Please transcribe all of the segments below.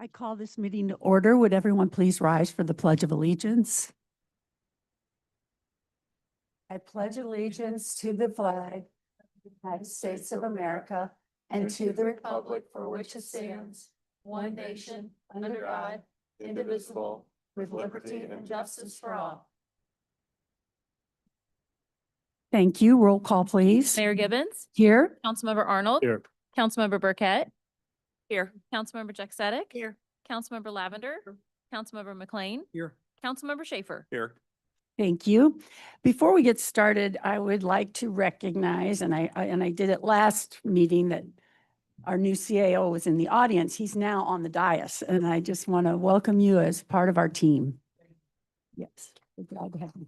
I call this meeting to order. Would everyone please rise for the Pledge of Allegiance? I pledge allegiance to the flag of the United States of America and to the republic for which it stands, one nation, under God, indivisible, with liberty and justice for all. Thank you. Roll call, please. Mayor Gibbons, Here. Councilmember Arnold. Here. Councilmember Burkett. Here. Councilmember Jack Here. Councilmember Lavender. Councilmember McLean. Here. Councilmember Schaefer. Here. Thank you. Before we get started, I would like to recognize, and I did it last meeting, that our new CAO was in the audience. He's now on the dais, and I just want to welcome you as part of our team. Yes, we're glad to have you.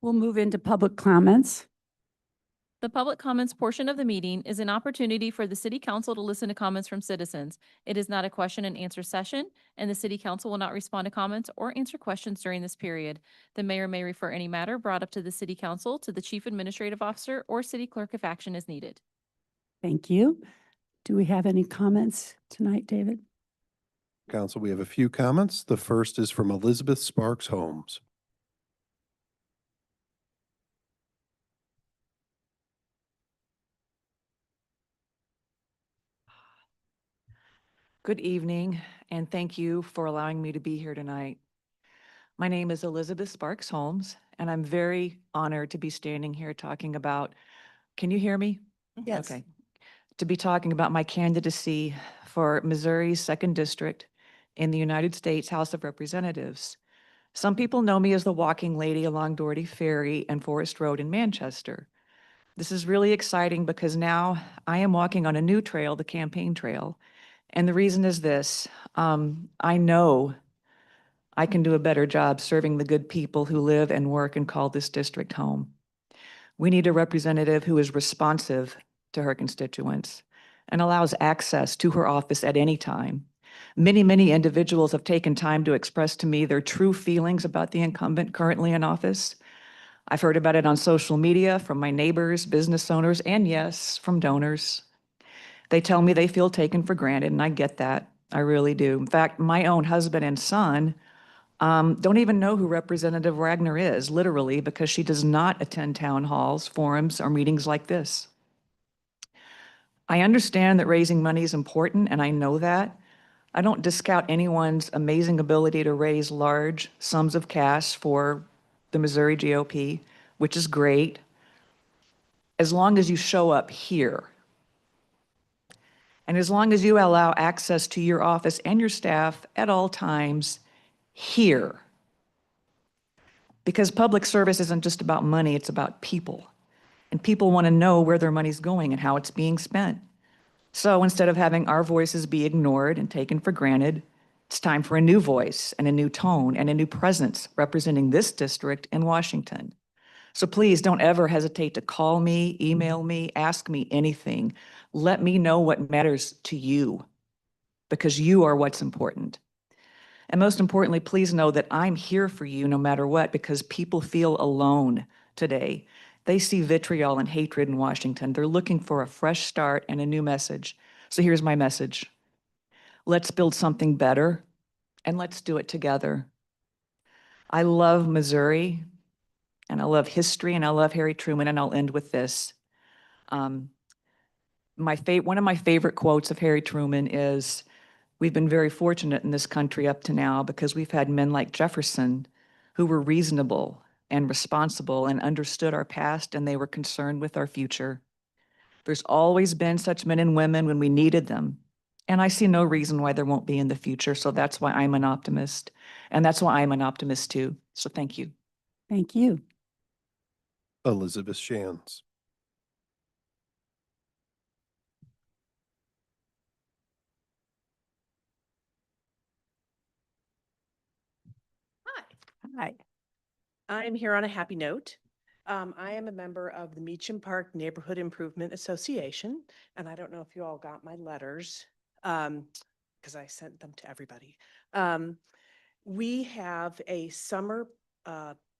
We'll move into public comments. The public comments portion of the meeting is an opportunity for the city council to listen to comments from citizens. It is not a question and answer session, and the city council will not respond to comments or answer questions during this period. The mayor may refer any matter brought up to the city council to the chief administrative officer or city clerk if action is needed. Thank you. Do we have any comments tonight, David? Council, we have a few comments. The first is from Elizabeth Sparks Holmes. Good evening, and thank you for allowing me to be here tonight. My name is Elizabeth Sparks Holmes, and I'm very honored to be standing here talking about, can you hear me? Yes. Okay. To be talking about my candidacy for Missouri's 2nd District in the United States House of Representatives. Some people know me as the walking lady along Doherty Ferry and Forest Road in Manchester. This is really exciting because now I am walking on a new trail, the campaign trail. And the reason is this, I know I can do a better job serving the good people who live and work and call this district home. We need a representative who is responsive to her constituents and allows access to her office at any time. Many individuals have taken time to express to me their true feelings about the incumbent currently in office. I've heard about it on social media from my neighbors, business owners, and yes, from donors. They tell me they feel taken for granted, and I get that. I really do. In fact, my own husband and son don't even know who Representative Wagner is, literally, because she does not attend town halls, forums, or meetings like this. I understand that raising money is important, and I know that. I don't discount anyone's amazing ability to raise large sums of cash for the Missouri GOP, which is great, as long as you show up here. And as long as you allow access to your office and your staff at all times here. Because public service isn't just about money, it's about people. And people want to know where their money's going and how it's being spent. So instead of having our voices be ignored and taken for granted, it's time for a new voice and a new tone and a new presence representing this district in Washington. So please don't ever hesitate to call me, email me, ask me anything. Let me know what matters to you, because you are what's important. And most importantly, please know that I'm here for you no matter what, because people feel alone today. They see vitriol and hatred in Washington. They're looking for a fresh start and a new message. So here's my message. Let's build something better, and let's do it together. I love Missouri, and I love history, and I love Harry Truman, and I'll end with this. One of my favorite quotes of Harry Truman is, "We've been very fortunate in this country up to now because we've had men like Jefferson who were reasonable and responsible and understood our past, and they were concerned with our future. There's always been such men and women when we needed them, and I see no reason why there won't be in the future, so that's why I'm an optimist, and that's why I'm an optimist too. So thank you." Thank you. Elizabeth Shands. Hi. I'm here on a happy note. I am a member of the Meacham Park Neighborhood Improvement Association, and I don't know if you all got my letters, because I sent them to everybody. We have a summer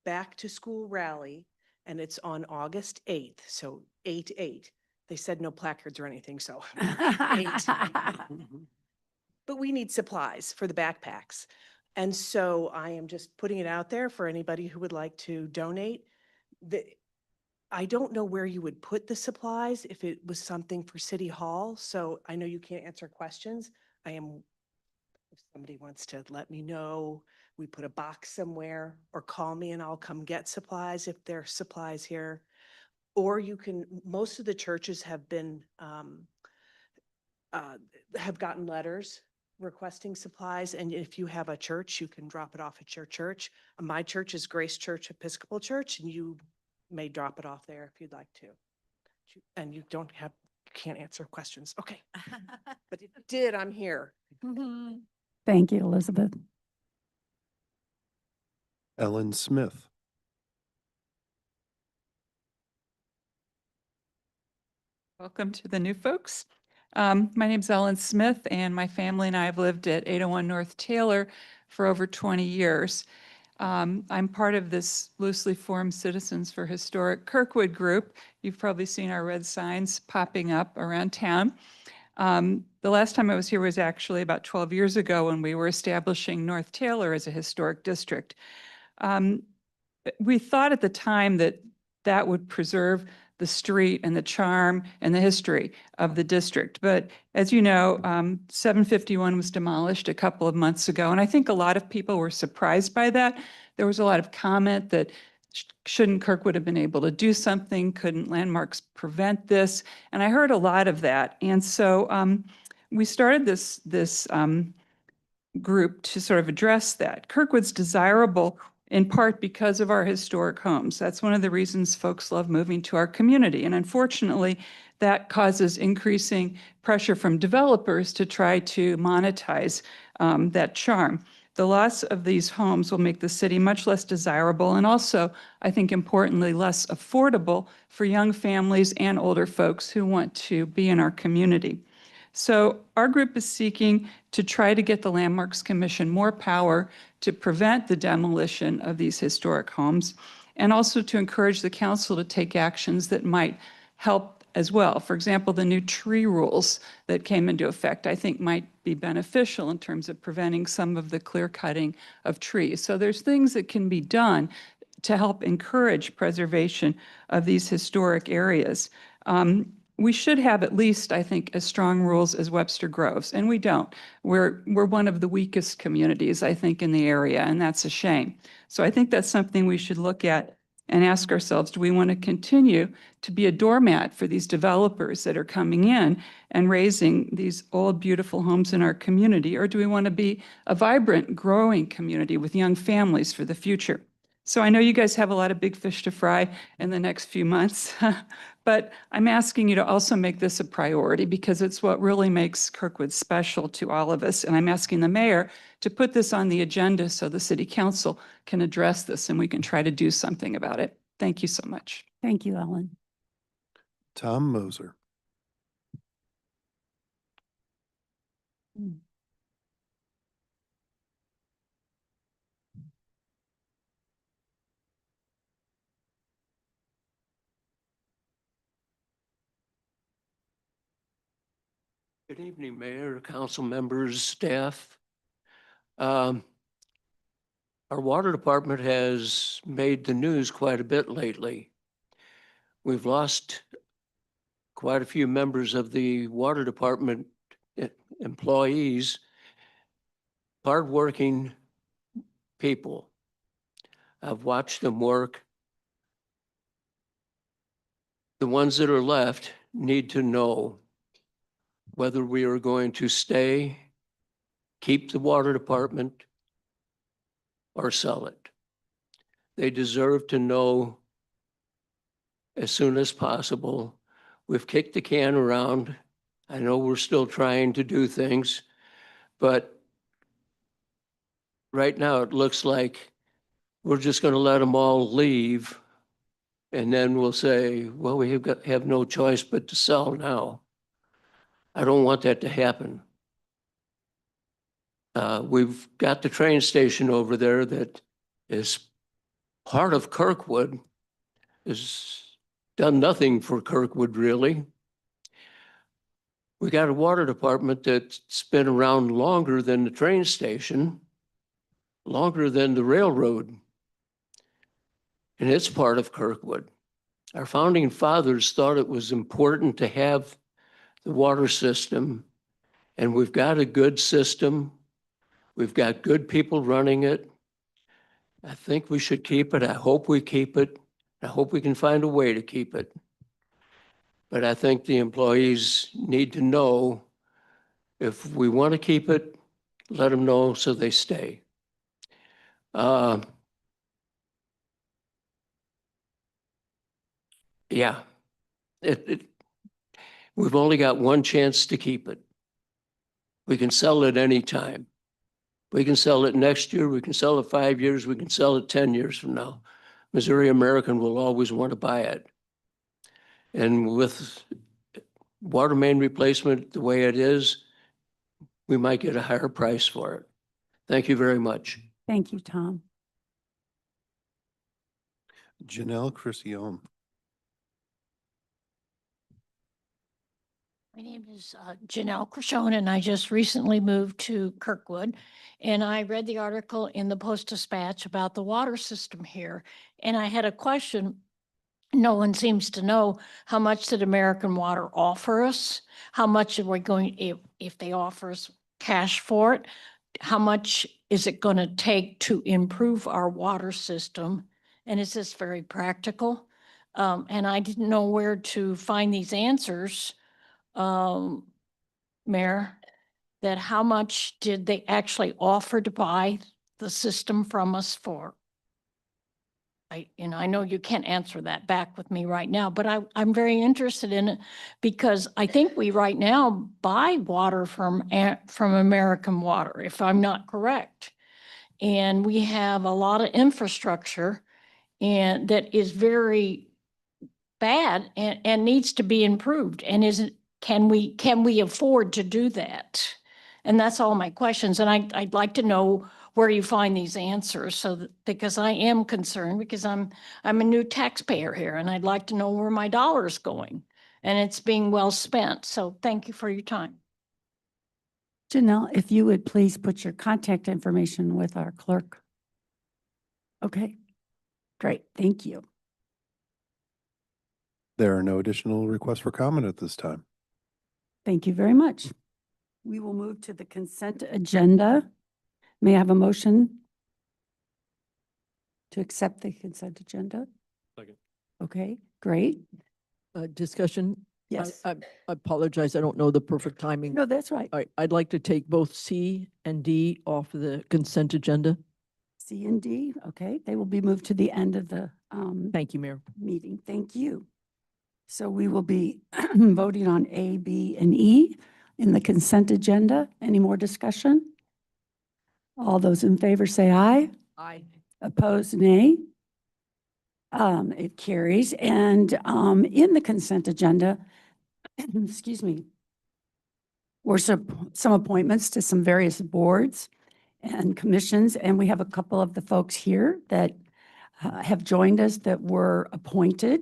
back to school rally, and it's on August 8th, so 8/8. They said no placards or anything, so. But we need supplies for the backpacks. And so I am just putting it out there for anybody who would like to donate. I don't know where you would put the supplies if it was something for City Hall. So I know you can't answer questions. If somebody wants to let me know, we put a box somewhere, or call me and I'll come get supplies if there are supplies here. Or most of the churches have gotten letters requesting supplies. And if you have a church, you can drop it off at your church. My church is Grace Church Episcopal Church, and you may drop it off there if you'd like to. And you can't answer questions. Okay. But if you did, I'm here. Thank you, Elizabeth. Ellen Smith. Welcome to the new folks. My name's Ellen Smith, and my family and I have lived at 801 North Taylor for over 20 years. I'm part of this loosely formed Citizens for Historic Kirkwood group. You've probably seen our red signs popping up around town. The last time I was here was actually about 12 years ago when we were establishing North Taylor as a historic district. We thought at the time that that would preserve the street and the charm and the history of the district. But as you know, 751 was demolished a couple of months ago, and I think a lot of people were surprised by that. There was a lot of comment that shouldn't Kirkwood have been able to do something? Couldn't landmarks prevent this? And I heard a lot of that. And so we started this group to sort of address that. Kirkwood's desirable in part because of our historic homes. That's one of the reasons folks love moving to our community. And unfortunately, that causes increasing pressure from developers to try to monetize that charm. The loss of these homes will make the city much less desirable and also, I think importantly, less affordable for young families and older folks who want to be in our community. So our group is seeking to try to get the Landmarks Commission more power to prevent the demolition of these historic homes, and also to encourage the council to take actions that might help as well. For example, the new tree rules that came into effect, I think might be beneficial in terms of preventing some of the clear cutting of trees. So there's things that can be done to help encourage preservation of these historic areas. We should have at least, I think, as strong rules as Webster Groves, and we don't. We're one of the weakest communities, I think, in the area, and that's a shame. So I think that's something we should look at and ask ourselves, do we want to continue to be a doormat for these developers that are coming in and raising these old, beautiful homes in our community, or do we want to be a vibrant, growing community with young families for the future? So I know you guys have a lot of big fish to fry in the next few months, but I'm asking you to also make this a priority because it's what really makes Kirkwood special to all of us. And I'm asking the mayor to put this on the agenda so the city council can address this and we can try to do something about it. Thank you so much. Thank you, Ellen. Tom Moser. Good evening, Mayor, council members, staff. Our water department has made the news quite a bit lately. We've lost quite a few members of the water department employees, hardworking people. I've watched them work. The ones that are left need to know whether we are going to stay, keep the water department, or sell it. They deserve to know as soon as possible. We've kicked the can around. I know we're still trying to do things, but right now it looks like we're just going to let them all leave, and then we'll say, well, we have no choice but to sell now. I don't want that to happen. We've got the train station over there that is part of Kirkwood, has done nothing for Kirkwood really. We got a water department that's been around longer than the train station, longer than the railroad. And it's part of Kirkwood. Our founding fathers thought it was important to have the water system, and we've got a good system. We've got good people running it. I think we should keep it. I hope we keep it. I hope we can find a way to keep it. But I think the employees need to know if we want to keep it, let them know so they stay. Yeah, we've only got one chance to keep it. We can sell it anytime. We can sell it next year. We can sell it 5 years. We can sell it 10 years from now. Missouri American will always want to buy it. And with water main replacement the way it is, we might get a higher price for it. Thank you very much. Thank you, Tom. Janelle Crucione. My name is Janelle Crishon, and I just recently moved to Kirkwood. And I read the article in the Post-Dispatch about the water system here. And I had a question. No one seems to know, how much did American Water offer us? How much are we going, if they offer us cash for it? How much is it going to take to improve our water system? And is this very practical? And I didn't know where to find these answers. Mayor, that how much did they actually offer to buy the system from us for? I know you can't answer that back with me right now, but I'm very interested in it because I think we right now buy water from American Water, if I'm not correct. And we have a lot of infrastructure and that is very bad and needs to be improved. And can we afford to do that? And that's all my questions. And I'd like to know where you find these answers because I am concerned because I'm a new taxpayer here and I'd like to know where my dollar is going and it's being well spent. So thank you for your time. Janelle, if you would please put your contact information with our clerk. Okay, great. Thank you. There are no additional requests for comment at this time. Thank you very much. We will move to the consent agenda. May I have a motion to accept the consent agenda? Second. Okay, great. Discussion. Yes. I apologize. I don't know the perfect timing. No, that's right. All right. I'd like to take both C and D off of the consent agenda. C and D, okay, they will be moved to the end of the Thank you, Mayor. meeting. Thank you. So we will be voting on A, B, and E in the consent agenda. Any more discussion? All those in favor say aye. Aye. Opposed, nay. It carries. And in the consent agenda, excuse me, were some appointments to some various boards and commissions, and we have a couple of the folks here that have joined us that were appointed.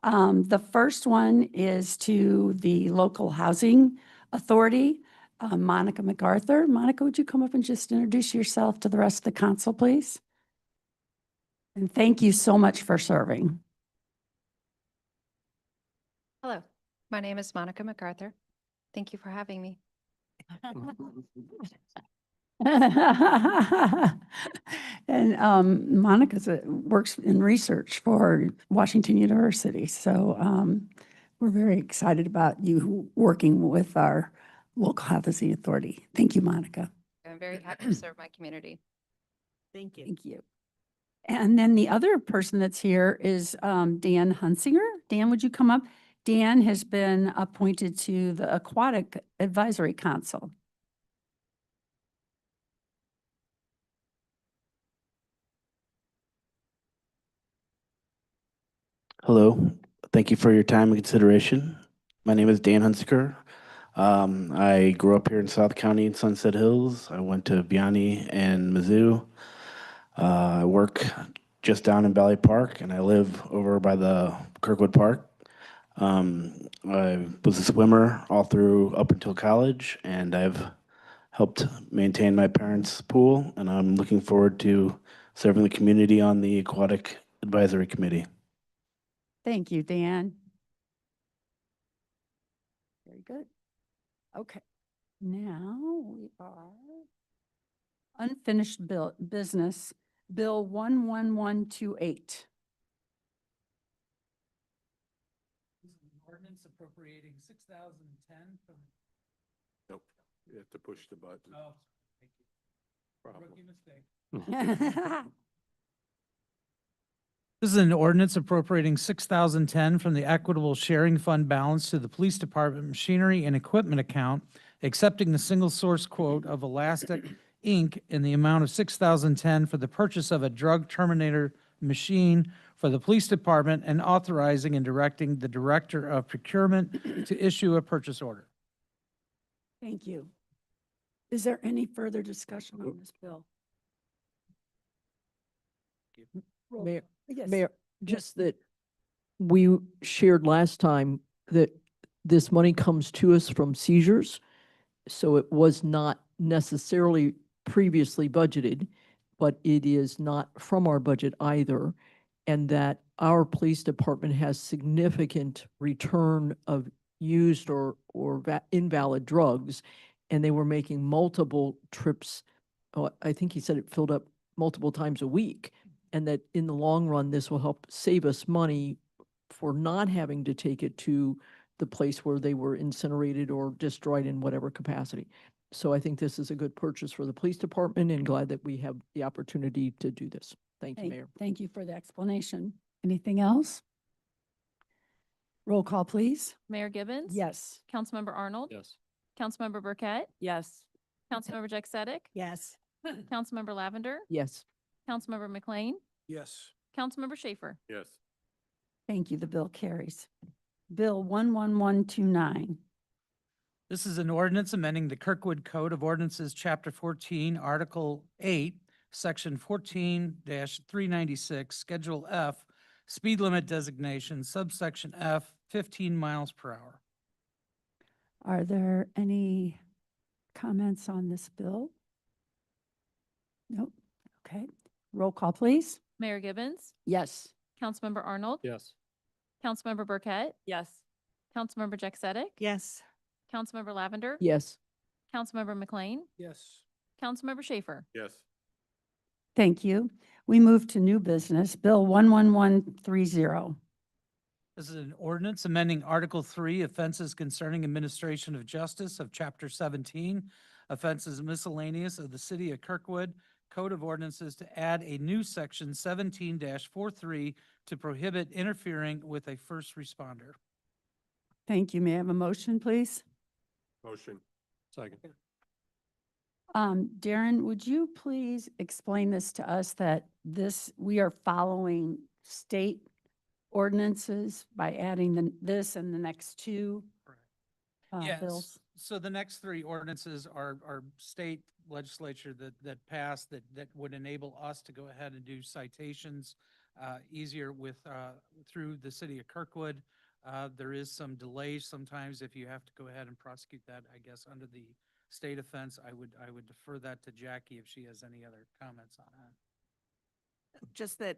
The first one is to the Local Housing Authority, Monica MacArthur. Monica, would you come up and just introduce yourself to the rest of the council, please? And thank you so much for serving. Hello, my name is Monica MacArthur. Thank you for having me. And Monica works in research for Washington University. So we're very excited about you working with our Local Housing Authority. Thank you, Monica. I'm very happy to serve my community. Thank you. Thank you. And then the other person that's here is Dan Hunsinger. Dan, would you come up? Dan has been appointed to the Aquatic Advisory Council. Hello, thank you for your time and consideration. My name is Dan Hunsaker. I grew up here in South County in Sunset Hills. I went to Vianney and Mizzou. I work just down in Valley Park and I live over by the Kirkwood Park. I was a swimmer all through up until college, and I've helped maintain my parents' pool, and I'm looking forward to serving the community on the Aquatic Advisory Committee. Thank you, Dan. Very good. Okay, now we are unfinished business, Bill 11128. Ordinance appropriating 6,010 from. Nope, you have to push the button. Oh, thank you. Problem. Rookie mistake. This is an ordinance appropriating 6,010 from the Equitable Sharing Fund balance to the Police Department Machinery and Equipment account, accepting the single source quote of Elastic Inc. in the amount of 6,010 for the purchase of a drug terminator machine for the Police Department, and authorizing and directing the Director of Procurement to issue a purchase order. Thank you. Is there any further discussion on this bill? Roll Mayor, call. Yes. Mayor, just that we shared last time that this money comes to us from seizures. So it was not necessarily previously budgeted, but it is not from our budget either. And that our police department has significant return of used or invalid drugs. And they were making multiple trips. I think he said it filled up multiple times a week. And that in the long run, this will help save us money for not having to take it to the place where they were incinerated or destroyed in whatever capacity. So I think this is a good purchase for the police department, and glad that we have the opportunity to do this. Thank you, Mayor. Thank you for the explanation. Anything else? Roll call, please. Mayor Gibbons? Yes. Councilmember Arnold? Yes. Councilmember Burkett? Yes. Councilmember Jack Sadek? Yes. Councilmember Lavender? Yes. Councilmember McLean? Yes. Councilmember Schaefer? Yes. Thank you. The bill carries. Bill 11129. This is an ordinance amending the Kirkwood Code of Ordinances, Chapter 14, Article 8, Section 14-396, Schedule F, speed limit designation, subsection F, 15 miles per hour. Are there any comments on this bill? Nope. Okay. Roll call, please. Mayor Gibbons? Yes. Councilmember Arnold? Yes. Councilmember Burkett? Yes. Councilmember Jack Sadek? Yes. Councilmember Lavender? Yes. Councilmember McLean? Yes. Councilmember Schaefer? Yes. Thank you. We move to new business, Bill 11130. This is an ordinance amending Article 3, offenses concerning administration of justice of Chapter 17, offenses miscellaneous of the City of Kirkwood Code of Ordinances, to add a new section 17-43 to prohibit interfering with a first responder. Thank you. May I have a motion, please? Motion. Second. Darren, would you please explain this to us, that we are following state ordinances by adding this and the next two Yes. bills? So the next three ordinances are state legislature that passed that would enable us to go ahead and do citations easier with through the City of Kirkwood. There is some delays sometimes if you have to go ahead and prosecute that, I guess, under the state offense. I would defer that to Jackie if she has any other comments on that. Just that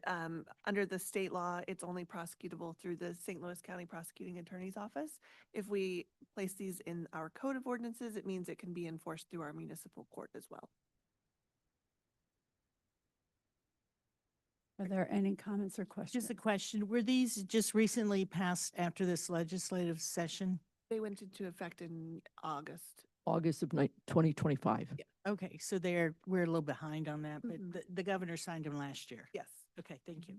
under the state law, it's only prosecutable through the St. Louis County Prosecuting Attorney's Office. If we place these in our code of ordinances, it means it can be enforced through our municipal court as well. Are there any comments or questions? Just a question, were these just recently passed after this legislative session? They went into effect in August. August of 2025. Okay, so we're a little behind on that, but the governor signed them last year. Yes. Okay, thank you.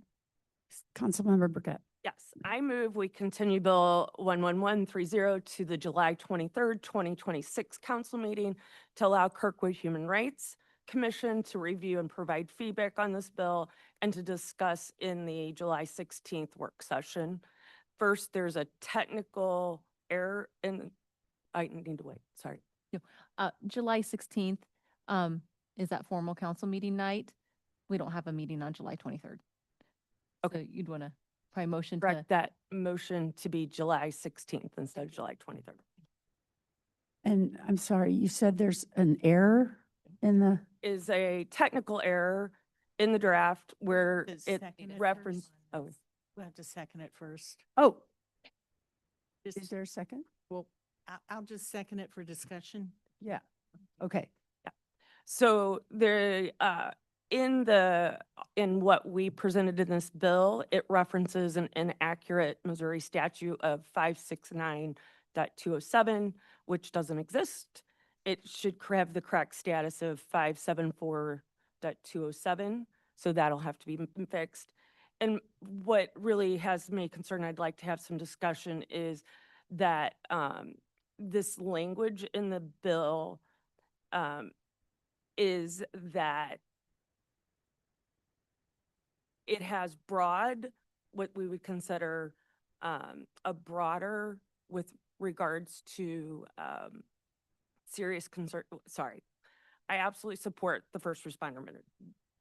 Councilmember Burkett. Yes, I move we continue Bill 11130 to the July 23rd, 2026 council meeting to allow Kirkwood Human Rights Commission to review and provide feedback on this bill and to discuss in the July 16th work session. First, there's a technical error in, I need to wait, sorry. July 16th, is that formal council meeting night? We don't have a meeting on July 23rd. Okay. So you'd want to Probably motion to, Correct that motion to be July 16th instead of July 23rd. And I'm sorry, you said there's an error in the, Is a technical error in the draft where To it second it referenced, first. oh, We'll have to second it first. oh, Just- is there a second? Well, I'll just second it for discussion. Yeah, okay. so there, in what we presented in this bill, it references an inaccurate Missouri statute of 569.207, which doesn't exist. It should have the correct status of 574.207, so that'll have to be fixed. And what really has me concerned, I'd like to have some discussion, is that this language in the bill is that it has broad, what we would consider a broader with regards to serious concern. Sorry, I absolutely support the first responder minute.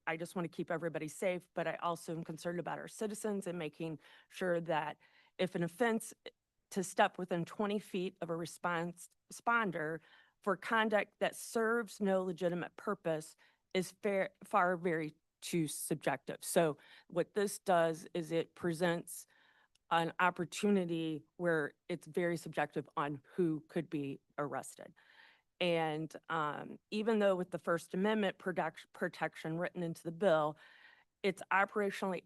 I just want to keep everybody safe, but I also am concerned about our citizens and making sure that if an offense to step within 20 feet of a responder for conduct that serves no legitimate purpose is far very too subjective. So what this does is it presents an opportunity where it's very subjective on who could be arrested. And even though with the First Amendment protection written into the bill, it's operationally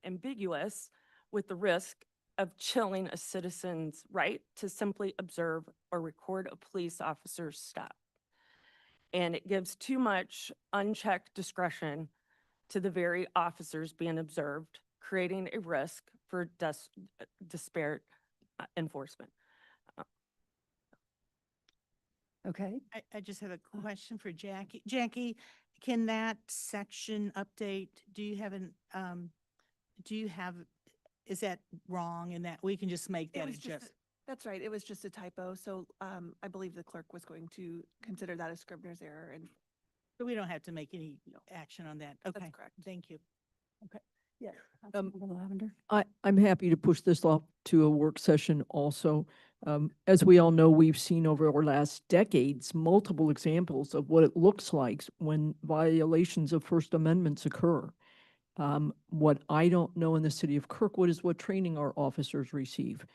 ambiguous with the risk of chilling a citizen's right to simply observe or record a police officer's step. And it gives too much unchecked discretion to the very officers being observed, creating a risk for disparate enforcement. Okay. I just have a question for Jackie. Jackie, can that section update, is that wrong in that we can just make It that was just, adjustment? that's right. It was just a typo. So I believe the clerk was going to consider that a Scrivener's error, and So we don't have to make any action on that. Okay, correct. thank you. Yeah. Councilmember Lavender. I'm happy to push this off to a work session also. As we all know, we've seen over our last decades, multiple examples of what it looks like when violations of First Amendments occur. What I don't know in the city of Kirkwood is what training our officers receive.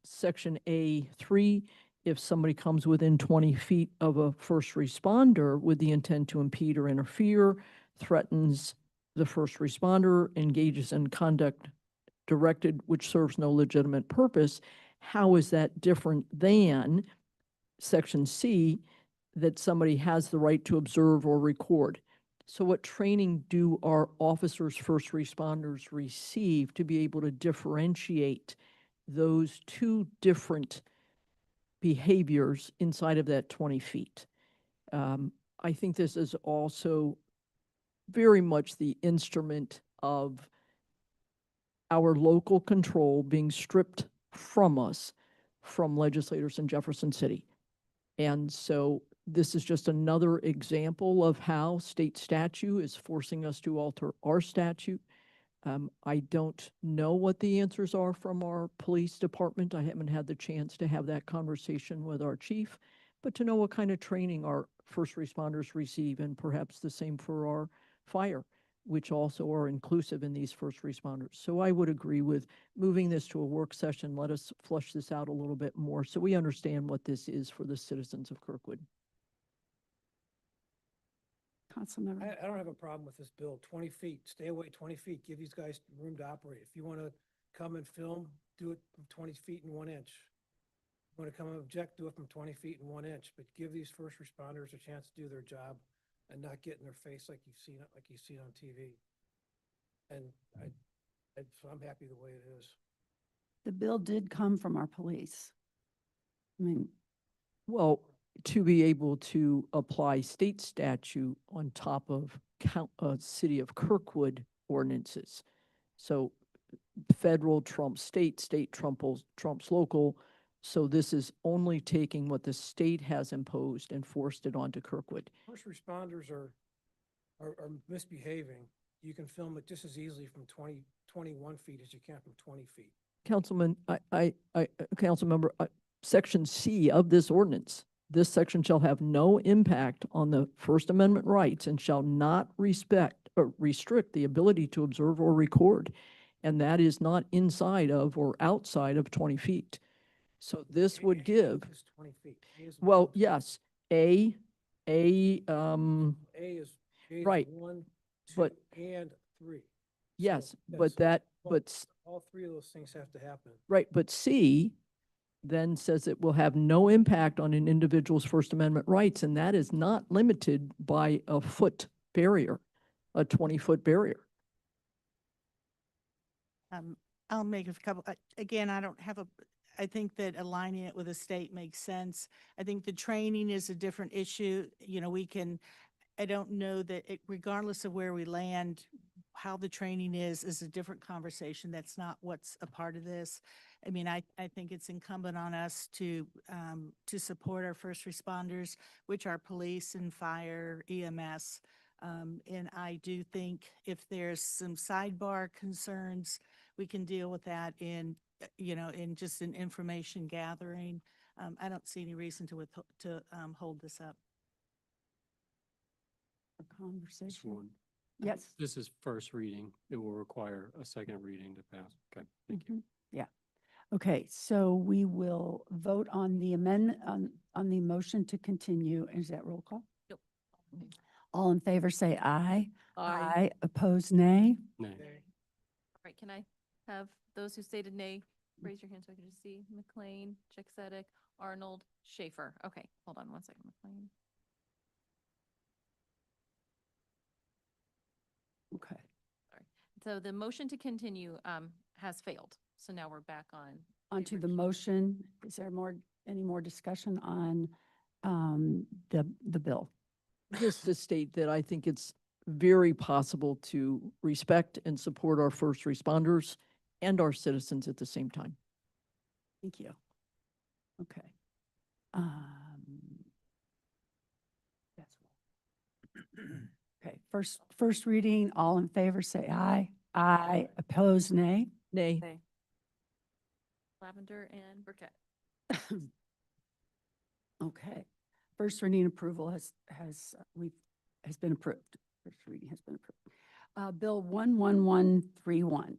Section A3, if somebody comes within 20 feet of a first responder with the intent to impede or interfere, threatens the first responder, engages in conduct directed which serves no legitimate purpose, how is that different than Section C, that somebody has the right to observe or record? So what training do our officers, first responders receive to be able to differentiate those two different behaviors inside of that 20 feet? I think this is also very much the instrument of our local control being stripped from us, from legislators in Jefferson City. And so this is just another example of how state statute is forcing us to alter our statute. I don't know what the answers are from our police department. I haven't had the chance to have that conversation with our chief, but to know what kind of training our first responders receive, and perhaps the same for our fire, which also are inclusive in these first responders. So I would agree with moving this to a work session. Let us flush this out a little bit more so we understand what this is for the citizens of Kirkwood. Councilmember. I don't have a problem with this bill. 20 feet, stay away 20 feet, give these guys room to operate. If you want to come and film, do it from 20 feet and 1 inch. If you want to come and object, do it from 20 feet and 1 inch, but give these first responders a chance to do their job and not get in their face like you've seen on TV. And so I'm happy the way it is. The bill did come from our police. I mean, Well, to be able to apply state statute on top of city of Kirkwood ordinances. So federal trumps state, state trumps local. So this is only taking what the state has imposed and forced it onto Kirkwood. First responders are misbehaving you can film it just as easily from 21 feet as you can from 20 feet. Councilman, Councilmember, Section C of this ordinance, this section shall have no impact on the First Amendment rights and shall not restrict the ability to observe or record. And that is not inside of or outside of 20 feet. So this would give, Is 20 feet. A is well, one. yes, A is right, 1, 2, but- and 3. yes, So but that's- but all 3 of those things have to happen. right, but C then says it will have no impact on an individual's First Amendment rights, and that is not limited by a foot barrier, a 20-foot barrier. I'll make a couple, again, I don't have I think that aligning it with a state makes sense. I think the training is a different issue. You know, I don't know that regardless of where we land, how the training is a different conversation. That's not what's a part of this. I mean, I think it's incumbent on us to support our first responders, which are police and fire, EMS. And I do think if there's some sidebar concerns, we can deal with that in just an information gathering. I don't see any reason to hold this up. A conversation. Just one. Yes. This is first reading. It will require a second reading to pass. Okay, thank you. Yeah. Okay, so we will vote on the amendment, on the motion to continue. Is that roll call? Yep. All in favor, say aye. Aye. Opposed, nay. Nay. All right, can I have those who stated nay, raise your hand so I can just see? McLean, Chicksedek, Arnold, Schaefer. Okay, hold on one second, McLean. Okay. So the motion to continue has failed. So now we're back on. Onto the motion. Is there any more discussion on the bill? Just to state that I think it's very possible to respect and support our first responders and our citizens at the same time. Thank you. Okay. Okay, first reading, all in favor, say aye. Aye. Opposed, nay. Nay. Lavender and Burkett. Okay. First reading approval has been approved. First reading has been approved. Bill 11131.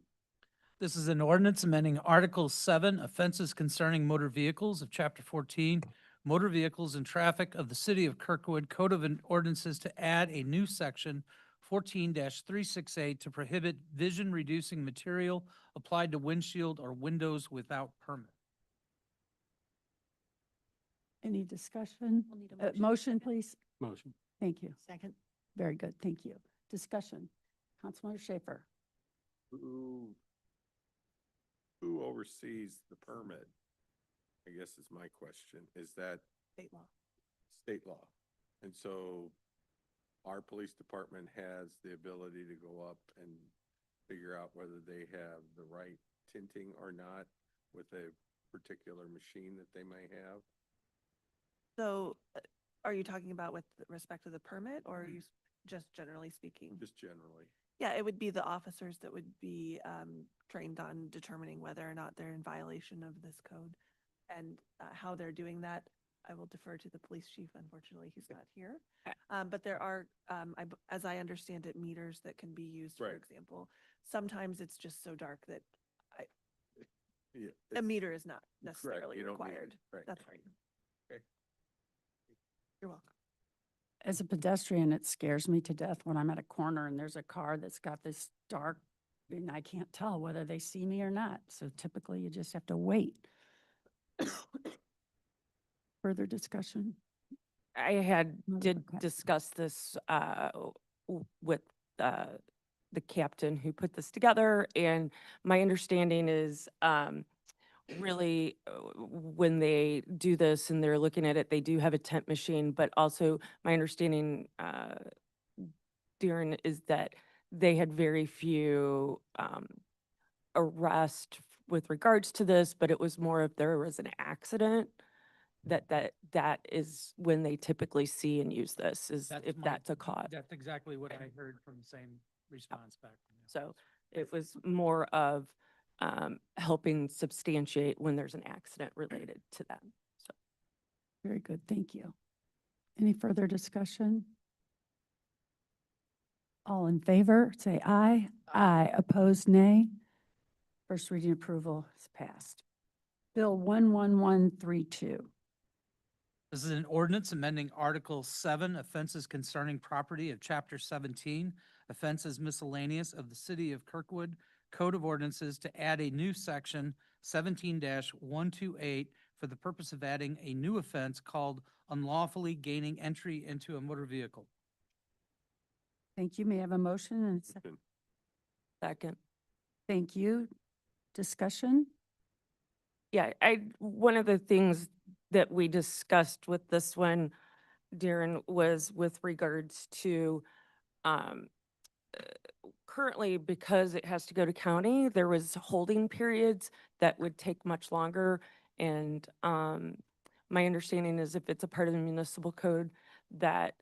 This is an ordinance amending Article 7, Offenses Concerning Motor Vehicles of Chapter 14, Motor Vehicles and Traffic of the City of Kirkwood Code of Ordinances to add a new section 14-368 to prohibit vision-reducing material applied to windshield or windows without permit. Any discussion? We'll need a motion. Motion, please. Motion. Thank you. Second. Very good. Thank you. Discussion. Councilmember Schaefer. Who oversees the permit? I guess is my question. Is that State law. state law? And so our police department has the ability to go up and figure out whether they have the right tinting or not with a particular machine that they may have? So are you talking about with respect to the permit or are you just generally speaking? Just generally. Yeah, it would be the officers that would be trained on determining whether or not they're in violation of this code. And how they're doing that, I will defer to the police chief. Unfortunately, he's not here. But there are, as I understand it, meters that can be used, for Right. example. Sometimes it's just so dark that Yeah, a it's- meter is not correct, necessarily you don't need it, required. right. That's right. Okay. You're welcome. As a pedestrian, it scares me to death when I'm at a corner and there's a car that's got this dark, and I can't tell whether they see me or not. So typically you just have to wait. Further discussion? I did Okay. discuss this with the captain who put this together, and my understanding is really when they do this and they're looking at it, they do have a tent machine, but also my understanding, Darren, is that they had very few arrests with regards to this, but it was more if there was an accident that is when they typically see and use this, is if that's a cause. That's exactly what I heard from the same response back from you. So it was more of helping substantiate when there's an accident related to that. So Very good, thank you. Any further discussion? All in favor, say aye. Aye. Opposed, nay. First reading approval is passed. Bill 11132. This is an ordinance amending Article 7, offenses concerning property of Chapter 17, offenses miscellaneous of the City of Kirkwood Code of Ordinances to add a new section 17-128 for the purpose of adding a new offense called unlawfully gaining entry into a motor vehicle. Thank you. May I have a motion and a second? second. Thank you. Discussion? Yeah, one of the things that we discussed with this one, Darren, was with regards to currently, because it has to go to county, there was holding periods that would take much longer. And my understanding is if it's a part of the municipal code, that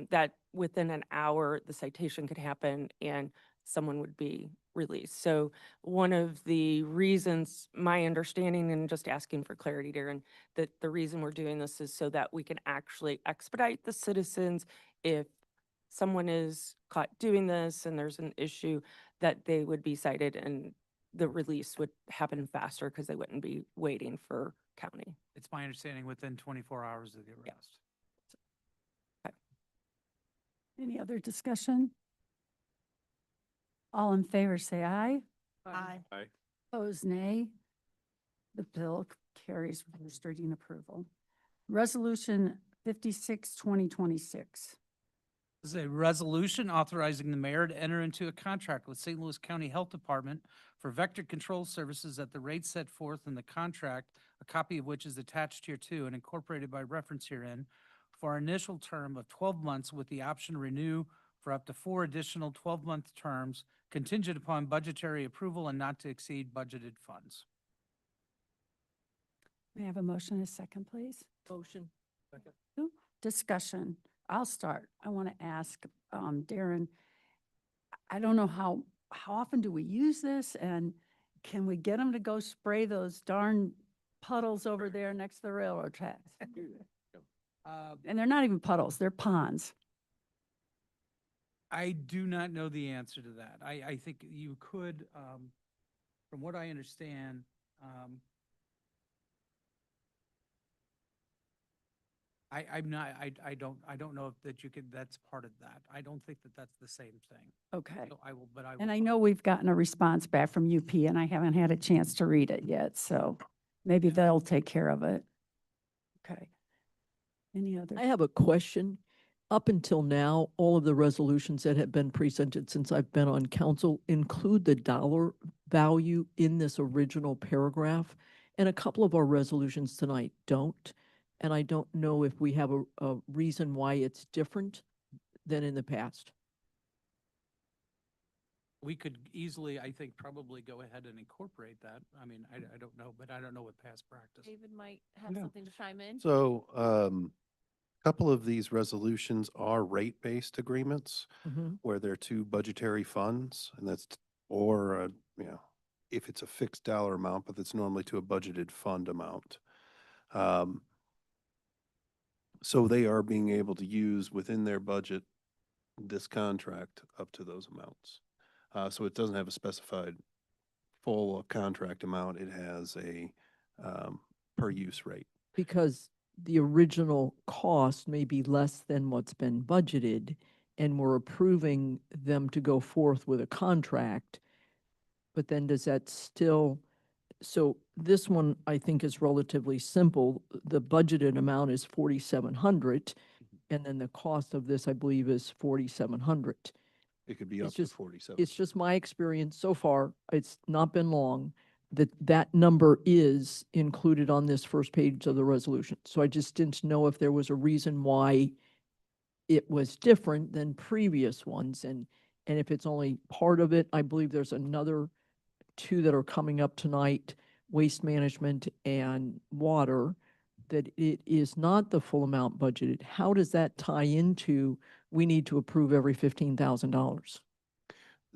that within an hour, the citation could happen and someone would be released. So one of the reasons, my understanding, and just asking for clarity, Darren, that the reason we're doing this is so that we can actually expedite the citizens if someone is caught doing this and there's an issue, that they would be cited and the release would happen faster because they wouldn't be waiting for county. It's my understanding within 24 hours of the arrest. Any other discussion? All in favor, say aye. Aye. Aye. Opposed, nay. The bill carries with first reading approval. Resolution 56, 2026. This is a resolution authorizing the mayor to enter into a contract with St. Louis County Health Department for vector control services at the rate set forth in the contract, a copy of which is attached here too and incorporated by reference herein, for an initial term of 12 months with the option to renew for up to 4 additional 12-month terms contingent upon budgetary approval and not to exceed budgeted funds. May I have a motion and a second, please? Motion. Ooh, discussion. I'll start. I want to ask Darren, I don't know how often do we use this, and can we get them to go spray those darn puddles over there next to the railroad tracks? And they're not even puddles, they're ponds. I do not know the answer to that. I think you could, from what I understand, I'm not, I don't know if that you could, that's part of that. I don't think that that's the same thing. Okay. So I will, but I will. And I know we've gotten a response back from UP, and I haven't had a chance to read it yet, so maybe they'll take care of it. Okay. Any other? I have a question. Up until now, all of the resolutions that have been presented since I've been on council include the dollar value in this original paragraph, and a couple of our resolutions tonight don't. And I don't know if we have a reason why it's different than in the past. We could easily, I think, probably go ahead and incorporate that. I mean, I don't know, but I don't know what past practice. David might have Yeah. something to chime in. So, a couple of these resolutions are rate-based agreements where there are two budgetary funds, and that's, or, if it's a fixed dollar amount, but it's normally to a budgeted fund amount. So they are being able to use within their budget this contract up to those amounts. So it doesn't have a specified full contract amount. It has a per use rate. Because the original cost may be less than what's been budgeted, and we're approving them to go forth with a contract. But then does that still, so this one I think is relatively simple. The budgeted amount is 4,700, and then the cost of this, I believe, is 4,700. It could be up It's to just- 47. It's just my experience so far, it's not been long, that number is included on this first page of the resolution. So I just didn't know if there was a reason why it was different than previous ones. And if it's only part of it, I believe there's another two that are coming up tonight, waste management and water, that it is not the full amount budgeted. How does that tie into, we need to approve every $15,000?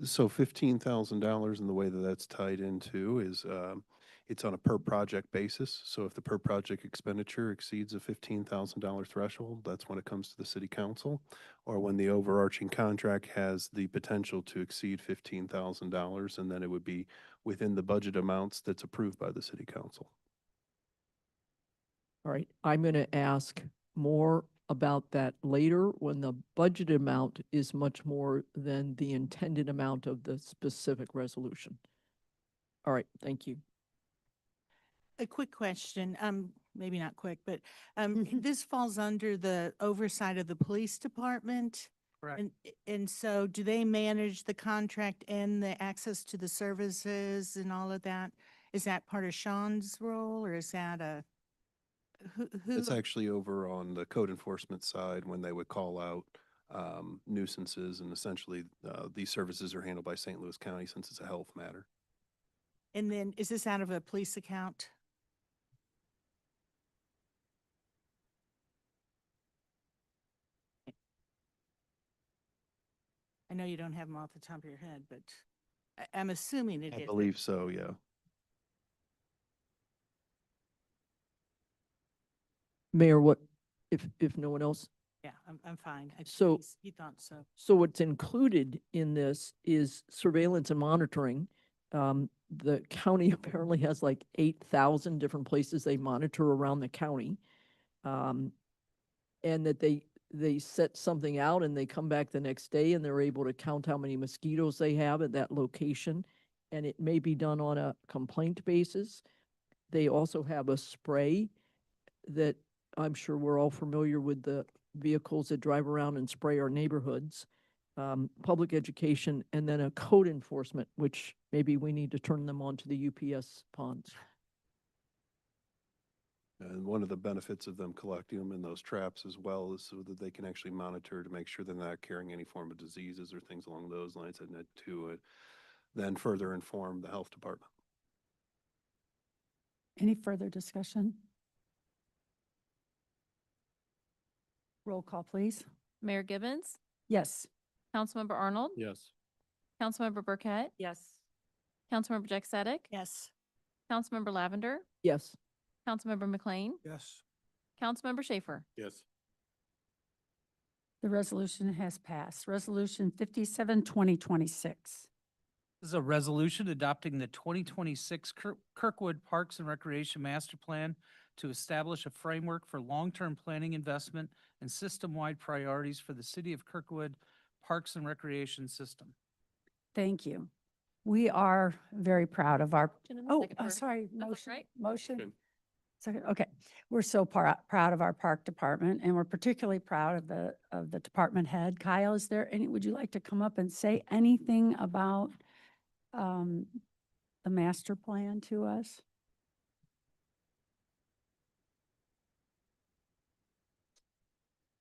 So $15,000, and the way that that's tied into is it's on a per project basis. So if the per project expenditure exceeds a $15,000 threshold, that's when it comes to the city council. Or when the overarching contract has the potential to exceed $15,000, and then it would be within the budget amounts that's approved by the city council. All right, I'm going to ask more about that later when the budget amount is much more than the intended amount of the specific resolution. All right, thank you. A quick question, maybe not quick, but this falls under the oversight of the police department. Correct. And so do they manage the contract and the access to the services and all of that? Is that part of Sean's role, or is that who? It's actually over on the code enforcement side when they would call out nuisances, and essentially these services are handled by St. Louis County since it's a health matter. And then is this out of a police account? I know you don't have them off the top of your head, but I'm assuming it is. I believe so, yeah. Mayor, what, if no one else? Yeah, I'm fine. So- He thought so. So what's included in this is surveillance and monitoring. The county apparently has like 8,000 different places they monitor around the county. And that they set something out and they come back the next day and they're able to count how many mosquitoes they have at that location. And it may be done on a complaint basis. They also have a spray that I'm sure we're all familiar with, the vehicles that drive around and spray our neighborhoods, public education, and then a code enforcement, which maybe we need to turn them on to the UPS ponds. And one of the benefits of them collecting them in those traps as well is so that they can actually monitor to make sure they're not carrying any form of diseases or things along those lines, and to then further inform the health department. Any further discussion? Roll call, please. Mayor Gibbons, Yes. Councilmember Arnold, Yes. Councilmember Burkett, Yes. Councilmember Jack Sadek, Yes. Councilmember Lavender, Yes. Councilmember McLean, Yes. Councilmember Schaefer. Yes. The resolution has passed. Resolution 57, 2026. This is a resolution adopting the 2026 Kirkwood Parks and Recreation Master Plan to establish a framework for long-term planning, investment, and system-wide priorities for the city of Kirkwood Parks and Recreation System. Thank you. We are very proud of our, oh, Second for- sorry, That's motion, right. motion. Second, okay. We're so proud of our park department, and we're particularly proud of the department head. Kyle, is there any, would you like to come up and say anything about the master plan to us?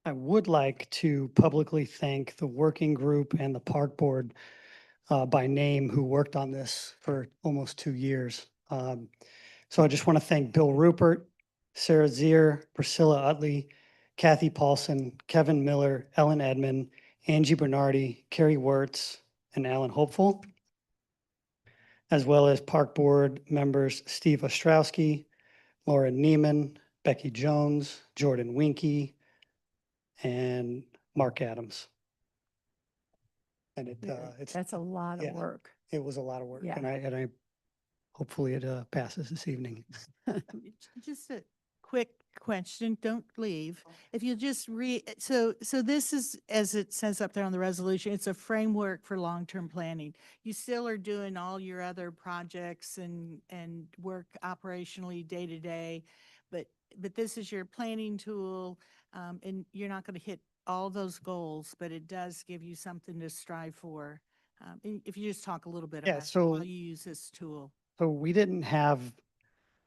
I would like to publicly thank the working group and the park board by name who worked on this for almost 2 years. So I just want to thank Bill Rupert, Sarah Zier, Priscilla Utley, Kathy Paulson, Kevin Miller, Ellen Edmond, Angie Bernardi, Carrie Wirtz, and Alan Hopeful, as well as park board members Steve Ostrowski, Laura Neiman, Becky Jones, Jordan Winky, and Mark Adams. And That's a lot yeah. of work. it was a lot of work, Yeah. and I hopefully it passes this evening. Just a quick question, don't leave. If you just so this is, as it says up there on the resolution, it's a framework for long-term planning. You still are doing all your other projects and work operationally day to day, but this is your planning tool, and you're not going to hit all those goals, but it does give you something to strive for. And if you just talk a little bit Yeah, about so- how you use this tool. So we didn't have,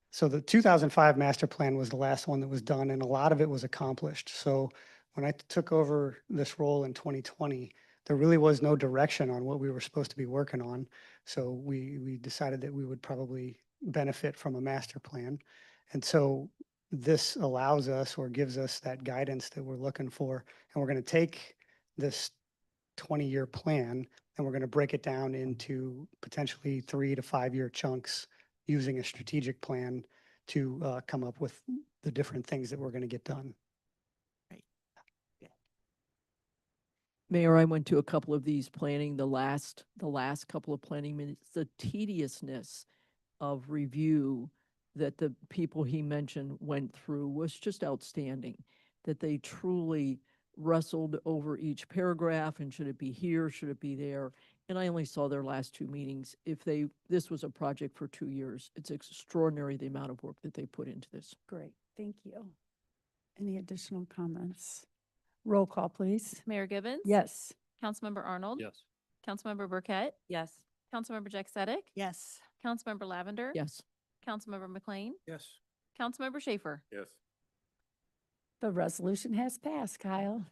so the 2005 master plan was the last one that was done, and a lot of it was accomplished. So when I took over this role in 2020, there really was no direction on what we were supposed to be working on. So we decided that we would probably benefit from a master plan. And so this allows us or gives us that guidance that we're looking for. And we're going to take this 20-year plan, and we're going to break it down into potentially 3 to 5-year chunks using a strategic plan to come up with the different things that we're going to get done. Mayor, I went to a couple of these planning, the last couple of planning minutes, the tediousness of review that the people he mentioned went through was just outstanding. That they truly wrestled over each paragraph and should it be here, should it be there? And I only saw their last 2 meetings. This was a project for 2 years. It's extraordinary the amount of work that they put into this. Great, thank you. Any additional comments? Roll call, please. Mayor Gibbons? Yes. Councilmember Arnold? Yes. Councilmember Burkett? Yes. Councilmember Jack Sadek? Yes. Councilmember Lavender? Yes. Councilmember McLean? Yes. Councilmember Schaefer? Yes. The resolution has passed, Kyle.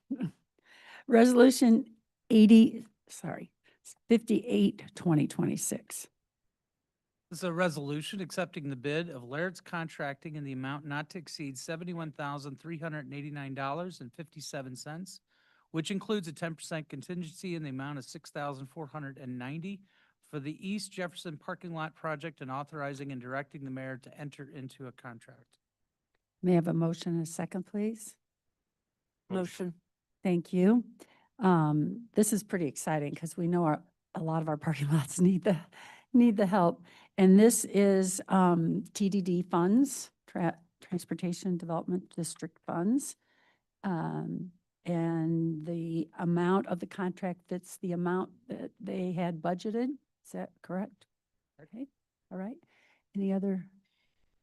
Resolution 58, 2026. This is a resolution accepting the bid of Laird's Contracting in the amount not to exceed $71,389.57, which includes a 10% contingency in the amount of $6,490 for the East Jefferson Parking Lot project, and authorizing and directing the mayor to enter into a contract. May I have a motion and a second, please? Motion. Thank you. This is pretty exciting because we know a lot of our parking lots need the help. And this is TDD funds, Transportation Development District funds. And the amount of the contract fits the amount that they had budgeted. Is that correct? Okay, all right. Any other?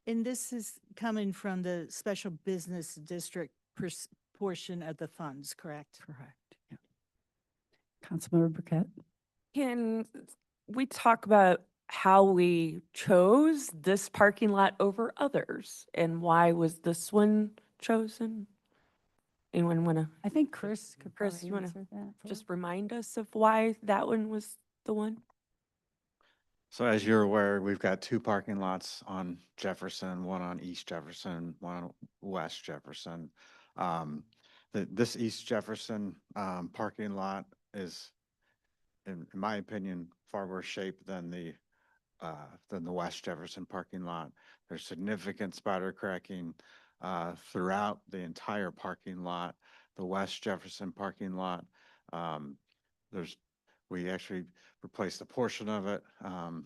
And this is coming from the special business district portion of the funds, correct? Correct. Yeah. Councilmember Burkett? Can we talk about how we chose this parking lot over others, and why was this one chosen? Anyone want to? I think Chris could Chris, probably you want answer to that. for just remind us of why that one was the one? So as you're aware, we've got 2 parking lots on Jefferson, one on East Jefferson, one on West Jefferson. This East Jefferson parking lot is, in my opinion, far worse shape than the West Jefferson parking lot. There's significant spider cracking throughout the entire parking lot. The West Jefferson parking lot, we actually replaced a portion of it, milled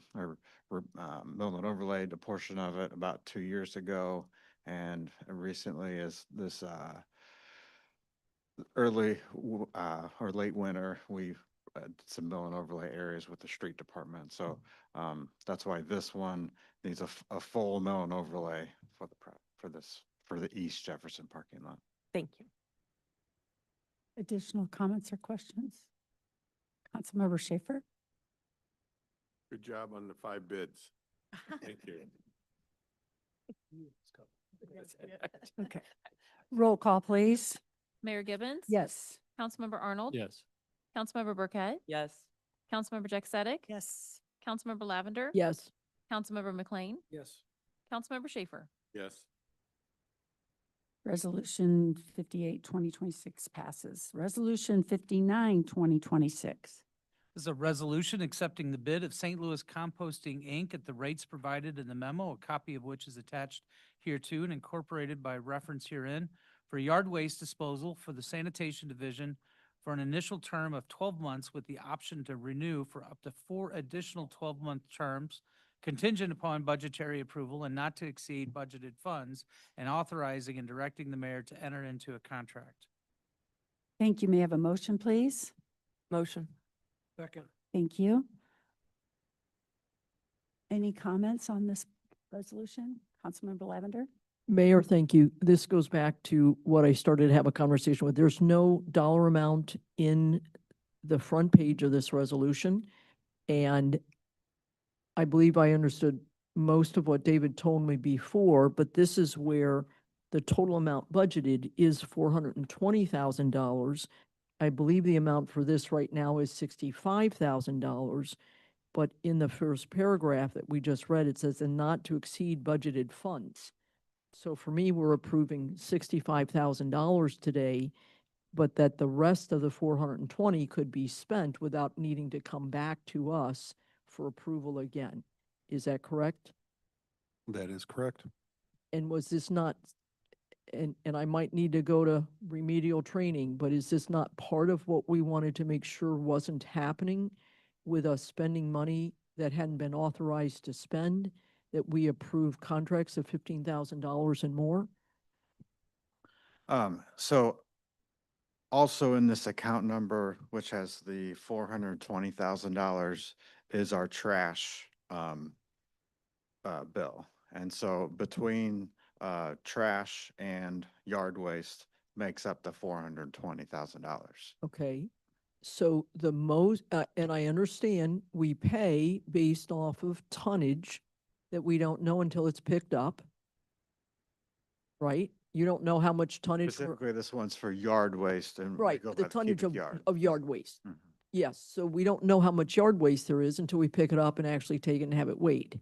and overlaid a portion of it about 2 years ago. And recently, as this early or late winter, we did some mill and overlay areas with the street department. So that's why this one needs a full mill and overlay for the East Jefferson parking lot. Thank you. Additional comments or questions? Councilmember Schaefer? Good job on the 5 bids. Thank you. Okay. Roll call, please. Mayor Gibbons? Yes. Councilmember Arnold? Yes. Councilmember Burkett? Yes. Councilmember Jack Sadek? Yes. Councilmember Lavender? Yes. Councilmember McLean? Yes. Councilmember Schaefer? Yes. Resolution 58, 2026 passes. Resolution 59, 2026. This is a resolution accepting the bid of St. Louis Composting, Inc. at the rates provided in the memo, a copy of which is attached hereto and incorporated by reference herein, for yard waste disposal for the sanitation division for an initial term of 12 months with the option to renew for up to 4 additional 12-month terms, contingent upon budgetary approval and not to exceed budgeted funds, and authorizing and directing the mayor to enter into a contract. Thank you. May I have a motion, please? Motion. Second. Thank you. Any comments on this resolution? Councilmember Lavender? Mayor, thank you. This goes back to what I started to have a conversation with. There's no dollar amount in the front page of this resolution. And I believe I understood most of what David told me before, but this is where the total amount budgeted is $420,000. I believe the amount for this right now is $65,000. But in the first paragraph that we just read, it says, and not to exceed budgeted funds. So for me, we're approving $65,000 today, but that the rest of the 420 could be spent without needing to come back to us for approval again. Is that correct? That is correct. And was this not, and I might need to go to remedial training, but is this not part of what we wanted to make sure wasn't happening with us spending money that hadn't been authorized to spend, that we approve contracts of $15,000 and more? So also in this account number, which has the $420,000, is our trash bill. And so between trash and yard waste makes up the $420,000. Okay, so the most, and I understand we pay based off of tonnage that we don't know until it's picked up, right? You don't know how much tonnage, Specifically, this one's for yard waste and we right, go the by tonnage cubic yard. of yard waste. Mhm. Yes, so we don't know how much yard waste there is until we pick it up and actually take it and have it weighed.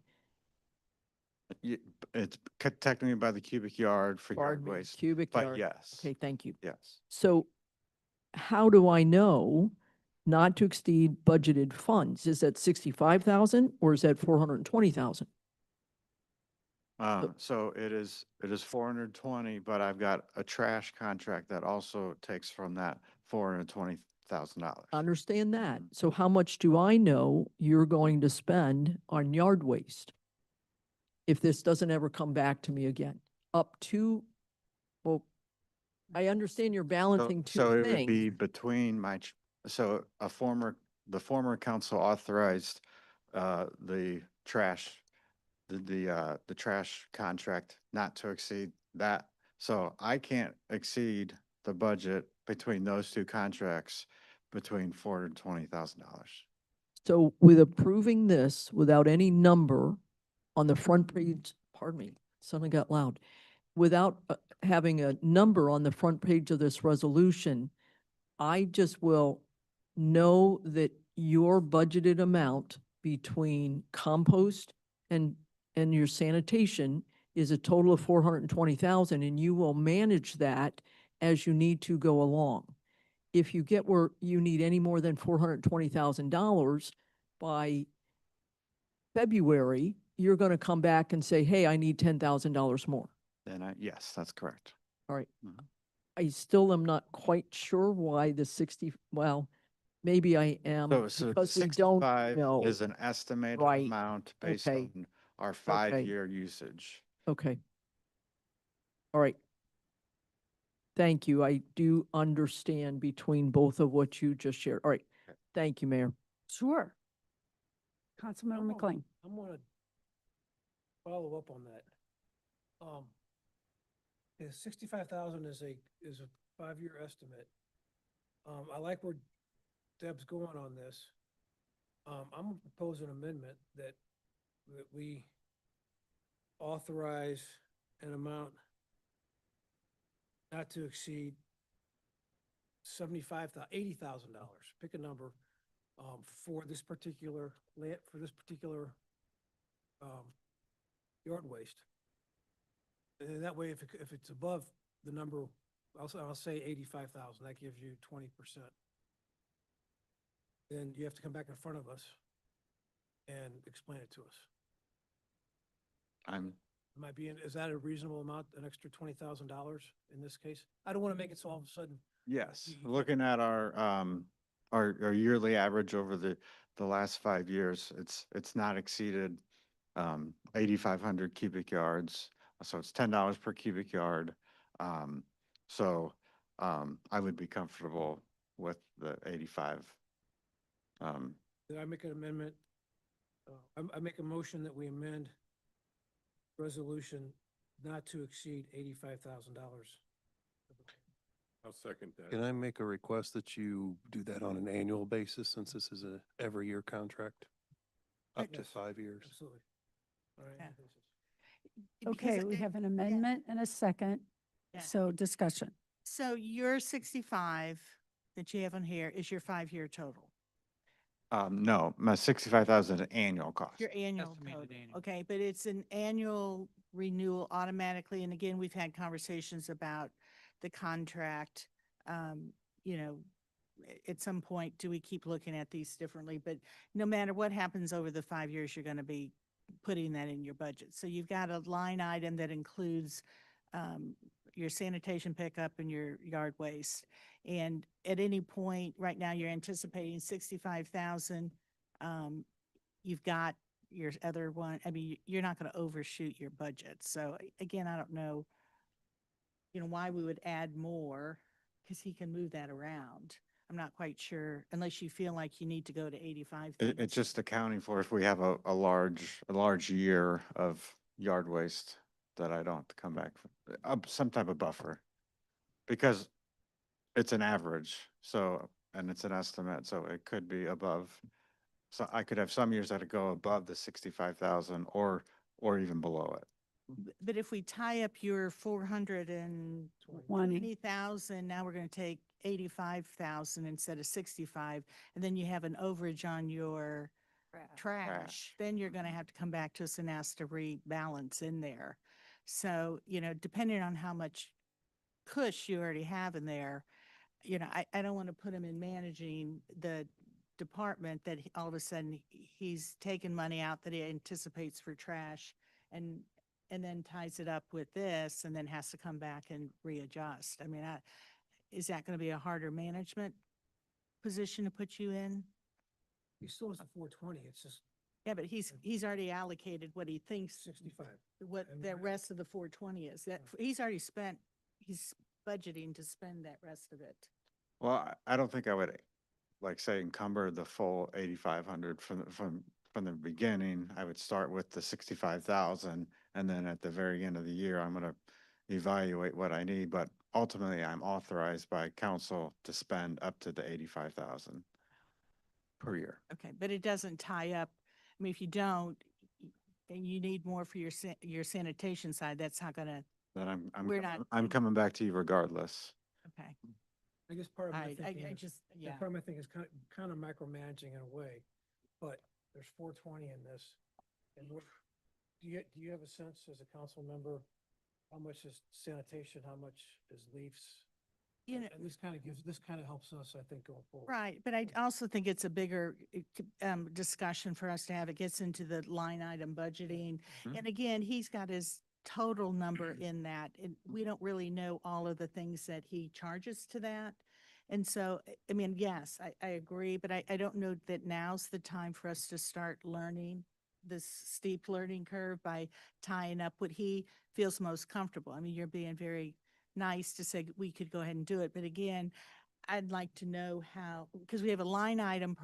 It's technically by the cubic yard for Pardon yard me, waste, cubic but yard. yes, Okay, thank you. yes. So how do I know not to exceed budgeted funds? Is that 65,000 or is that 420,000? So it is 420, but I've got a trash contract that also takes from that $420,000. Understand that. So how much do I know you're going to spend on yard waste? If this doesn't ever come back to me again, up to, well, I understand you're balancing So two it would be things. between the former council authorized the trash, the trash contract not to exceed that. So I can't exceed the budget between those two contracts between $420,000. So with approving this without any number on the front page, pardon me, suddenly got loud, without having a number on the front page of this resolution, I just will know that your budgeted amount between compost and your sanitation is a total of 420,000, and you will manage that as you need to go along. If you get where you need any more than $420,000 by February, you're going to come back and say, hey, I need $10,000 more. Then yes, that's correct. All right. Mhm. I still am not quite sure why the 60, well, maybe I am, So because we don't 65 know. is an estimated Right. amount based Okay. on our 5-year usage. Okay. All right. Thank you. I do understand between both of what you just shared. All right. Thank you, Mayor. Sure. Councilmember McLean. I'm gonna follow up on that. Yeah, 65,000 is a 5-year estimate. I like where Deb's going on this. I'm gonna propose an amendment that we authorize an amount not to exceed $80,000, pick a number, for this particular yard waste. And then that way, if it's above the number, I'll say 85,000, that gives you 20%. Then you have to come back in front of us and explain it to us. Is that a reasonable amount, an extra $20,000 in this case? I don't want to make it so all of a sudden. Yes, looking at our yearly average over the last 5 years, it's not exceeded 8,500 cubic yards. So it's $10 per cubic yard. So I would be comfortable with the 85. Did I make an amendment? I make a motion that we amend resolution not to exceed $85,000. I'll second that. Can I make a request that you do that on an annual basis, since this is a every year contract? Up to Yes. 5 years. Absolutely. All right. Because Okay, we have an amendment and a second. Yeah. So discussion. So your 65 that you have on here is your 5-year total, No, my 65,000 annual cost. your annual total. Okay, but it's an annual renewal automatically. And again, we've had conversations about the contract you know, at some point, do we keep looking at these differently? But no matter what happens over the 5 years, you're going to be putting that in your budget. So you've got a line item that includes your sanitation pickup and your yard waste. And at any point, right now, you're anticipating 65,000. You've got your other one. I mean, you're not going to overshoot your budget. So again, I don't know, why we would add more, because he can move that around. I'm not quite sure, unless you feel like you need to go to 85,000. It's just accounting for if we have a large year of yard waste that I don't have to come back, some type of buffer. Because it's an average, so, and it's an estimate, so it could be above. So I could have some years that go above the 65,000 or even below it. But if we tie up your 420,000, now we're going to take 85,000 instead of 65, and then you have an overage on your trash, then you're going to have to come back to us and ask to rebalance in there. So, depending on how much push you already have in there, I don't want to put him in managing the department that all of a sudden he's taken money out that he anticipates for trash and then ties it up with this and then has to come back and readjust. I mean, is that going to be a harder management position to put you in? He still has a 420, it's just Yeah, but he's already allocated what he thinks, 65. what the rest of the 420 is. That he's already spent, he's budgeting to spend that rest of it. Well, I don't think I would, like, say, encumber the full 8,500 from the beginning. I would start with the 65,000, and then at the very end of the year, I'm going to evaluate what I need. But ultimately, I'm authorized by council to spend up to the 85,000 per year. Okay, but it doesn't tie up. I mean, if you don't, and you need more for your sanitation side, that's not gonna, Then We're not- I'm coming back to you regardless. okay. I guess part of my I thinking just, is, yeah. part of my thinking is kind of micromanaging in a way, but there's 420 in this. And do you have a sense as a council member, how much is sanitation, how much is leaves? And this kind of helps us, I think, going forward. Right, but I also think it's a bigger discussion for us to have. It gets into the line item budgeting. And again, he's got his total number in that, and we don't really know all of the things that he charges to that. And so, I mean, yes, I agree, but I don't know that now's the time for us to start learning this steep learning curve by tying up what he feels most comfortable. I mean, you're being very nice to say we could go ahead and do it, but again, I'd like to know how, because we have a line item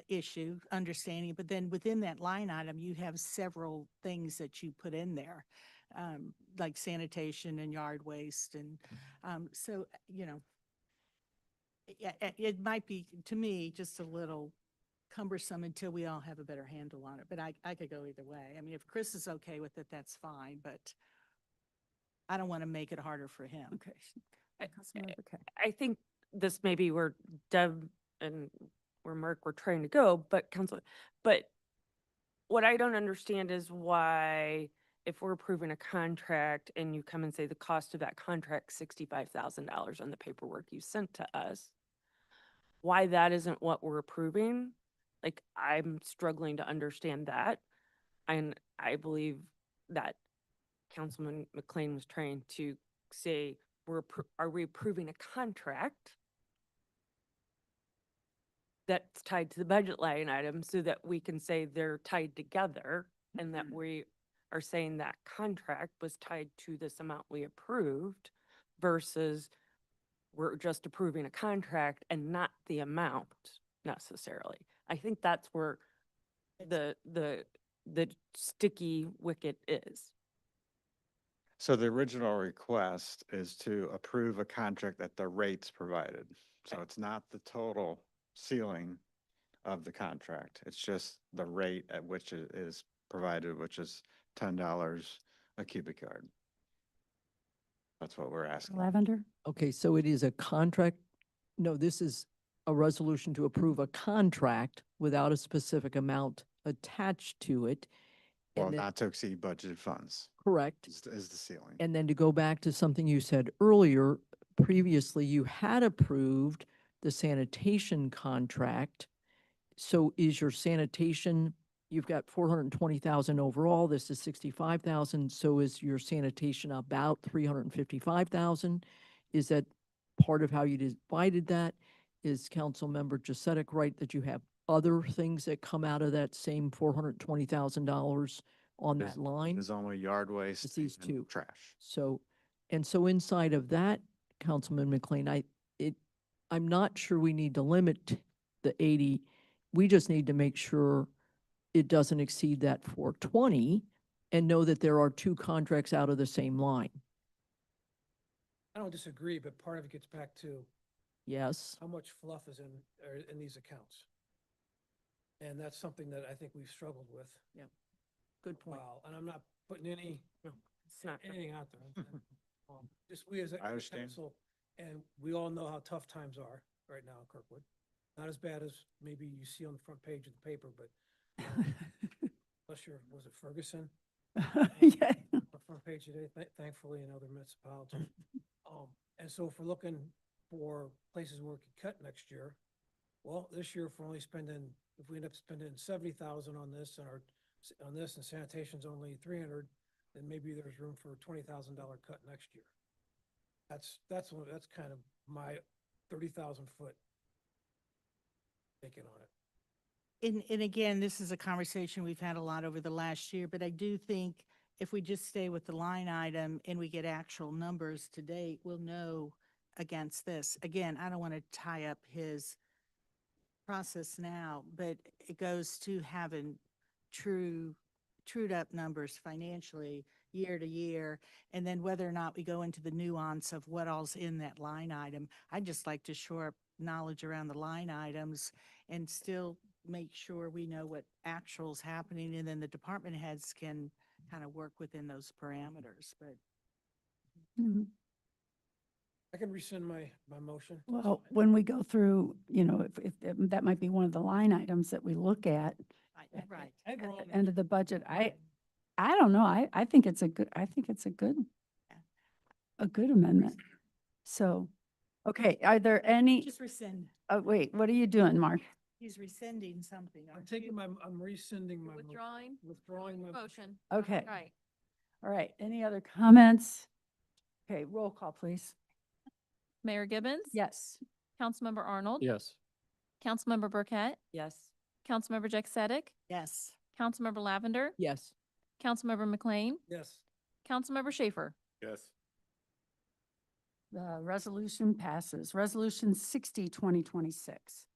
issue, understanding, but then within that line item, you have several things that you put in there, like sanitation and yard waste. And so, it might be, to me, just a little cumbersome until we all have a better handle on it. But I could go either way. I mean, if Chris is okay with it, that's fine, but I don't want to make it harder for him. Okay. I think this may be where Deb and where Mark were trying to go, but what I don't understand is why, if we're approving a contract and you come and say the cost of that contract, $65,000 on the paperwork you sent to us, why that isn't what we're approving. Like, I'm struggling to understand that. And I believe that Councilman McLean was trying to say, are we approving a contract that's tied to the budget line item so that we can say they're tied together, and that we are saying that contract was tied to this amount we approved versus we're just approving a contract and not the amount necessarily. I think that's where the sticky wicket is. So the original request is to approve a contract at the rates provided. So it's not the total ceiling of the contract. It's just the rate at which it is provided, which is $10 a cubic yard. That's what we're asking. Lavender? Okay, so it is a contract, no, this is a resolution to approve a contract without a specific amount attached to it. Well, And then- not to exceed budgeted funds Correct. is the ceiling. And then to go back to something you said earlier, previously you had approved the sanitation contract. So is your sanitation, you've got 420,000 overall, this is 65,000, so is your sanitation about 355,000? Is that part of how you divided that? Is Councilmember Giuseppe right that you have other things that come out of that same $420,000 on that line? Is only yard waste It's these and two. trash. So, and so inside of that, Councilman McLean, I'm not sure we need to limit the 80. We just need to make sure it doesn't exceed that 420 and know that there are two contracts out of the same line. I don't disagree, but part of it gets back to Yes, how much fluff is in these accounts. And that's something that I think we've struggled with. good point. Wow, and I'm not putting anything out there. Just we as a I understand. council, and we all know how tough times are right now in Kirkwood. Not as bad as maybe you see on the front page of the paper, but unless you're, was it Ferguson? Yeah. The front page today, thankfully, in other municipalities. And so if we're looking for places where we could cut next year, well, this year if we're only spending, if we end up spending 70,000 on this and on this and sanitation's only 300, then maybe there's room for a $20,000 cut next year. That's kind of my 30,000 foot thinking on it. And again, this is a conversation we've had a lot over the last year, but I do think if we just stay with the line item and we get actual numbers to date, we'll know against this. Again, I don't want to tie up his process now, but it goes to having trued up numbers financially year to year, and then whether or not we go into the nuance of what all's in that line item. I'd just like to shore up knowledge around the line items and still make sure we know what actual's happening, and then the department heads can kind of work within those parameters, but. Mhm. I can rescind my motion. Well, when we go through, if that might be one of the line items that we look at Right. at the end of the budget, I don't know. I think it's a good amendment. So, okay, are there any, Just rescind. oh, wait, what are you doing, Mark? He's rescinding something. I'm rescinding my. Withdrawing my. Motion. Okay. Right. All right, any other comments? Okay, roll call, please. Mayor Gibbons? Yes. Councilmember Arnold? Yes. Councilmember Burkett? Yes. Councilmember Jack Sadek? Yes. Councilmember Lavender? Yes. Councilmember McLean? Yes. Councilmember Schaefer? Yes. The resolution passes. Resolution 60, 2026.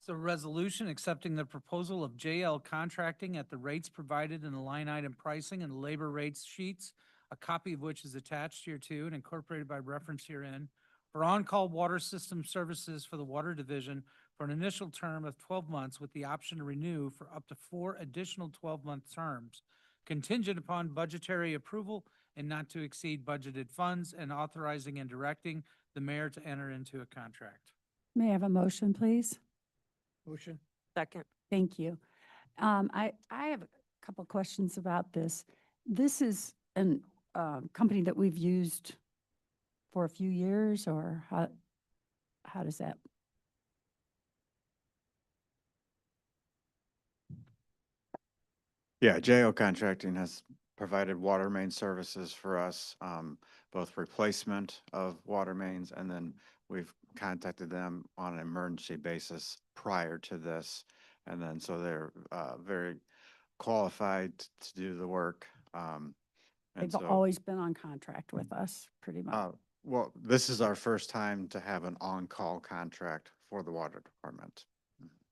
It's a resolution accepting the proposal of JL Contracting at the rates provided in the line item pricing and labor rates sheets, a copy of which is attached here too and incorporated by reference herein, for on-call water system services for the Water Division for an initial term of 12 months with the option to renew for up to 4 additional 12-month terms, contingent upon budgetary approval and not to exceed budgeted funds, and authorizing and directing the mayor to enter into a contract. May I have a motion, please? Motion. Second. Thank you. I have a couple questions about this. This is an company that we've used for a few years, or how does that? Yeah, JO Contracting has provided water main services for us, both replacement of water mains, and then we've contacted them on an emergency basis prior to this. And then, so they're very qualified to do the work. And They've so, always been on contract with us, pretty much. well, this is our first time to have an on-call contract for the water department.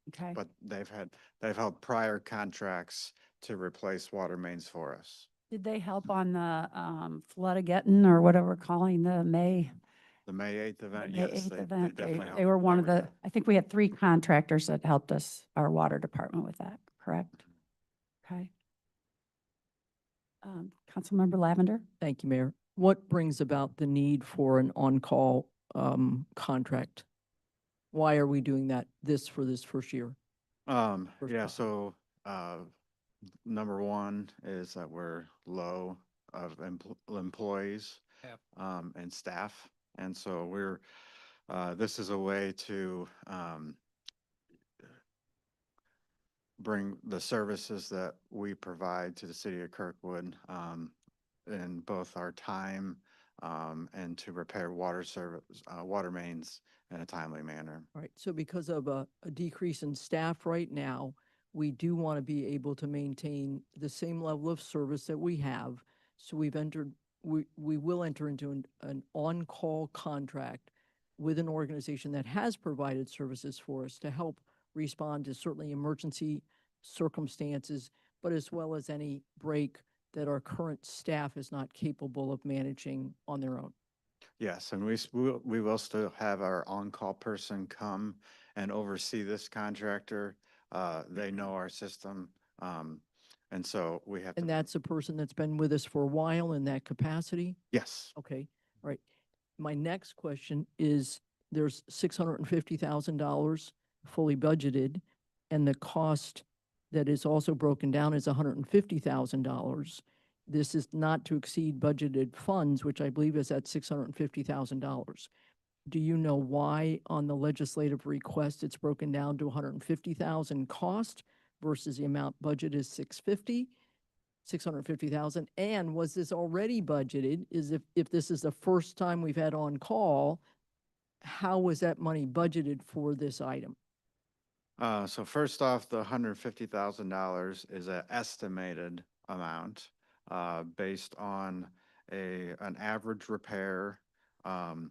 Okay. But they've held prior contracts to replace water mains for us. Did they help on the Floodageddon, or whatever we're calling the May? The May 8th event, May yes, 8th they event? definitely They helped were with one of the, everything. I think we had 3 contractors that helped us, our water department, with that, correct? Okay. Councilmember Lavender? Thank you, Mayor. What brings about the need for an on-call contract? Why are we doing that, for this first year? First Yeah, time. so, number one is that we're low of employees, Yep. and staff. And so this is a way to bring the services that we provide to the city of Kirkwood in both our time and to repair water mains in a timely manner. Right, so because of a decrease in staff right now, we do want to be able to maintain the same level of service that we have. So we will enter into an on-call contract with an organization that has provided services for us to help respond to certainly emergency circumstances, but as well as any break that our current staff is not capable of managing on their own. Yes, and we will still have our on-call person come and oversee this contractor. They know our system. And so we have to. And that's a person that's been with us for a while in that capacity? Yes. Okay, all right. My next question is, there's $650,000 fully budgeted, and the cost that is also broken down is $150,000. This is not to exceed budgeted funds, which I believe is at $650,000. Do you know why on the legislative request it's broken down to $150,000 cost versus the amount budget is $650,000? And was this already budgeted? If this is the first time we've had on call, how was that money budgeted for this item? So first off, the $150,000 is an estimated amount based on an average repair. For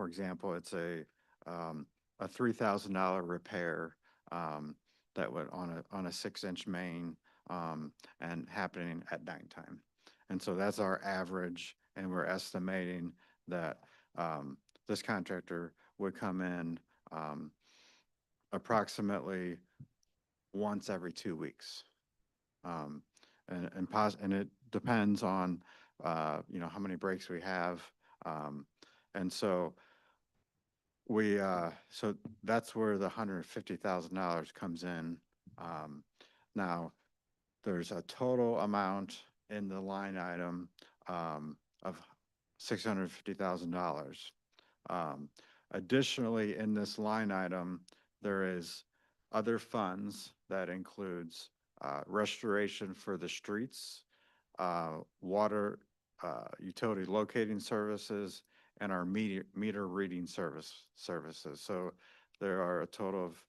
example, it's a $3,000 repair that would on a 6-inch main and happening at nighttime. And so that's our average, and we're estimating that this contractor would come in approximately once every 2 weeks. And it depends on, how many breaks we have. And so so that's where the $150,000 comes in. Now, there's a total amount in the line item of $650,000. Additionally, in this line item, there is other funds that includes restoration for the streets, water utility locating services, and our meter reading services. So there are a total of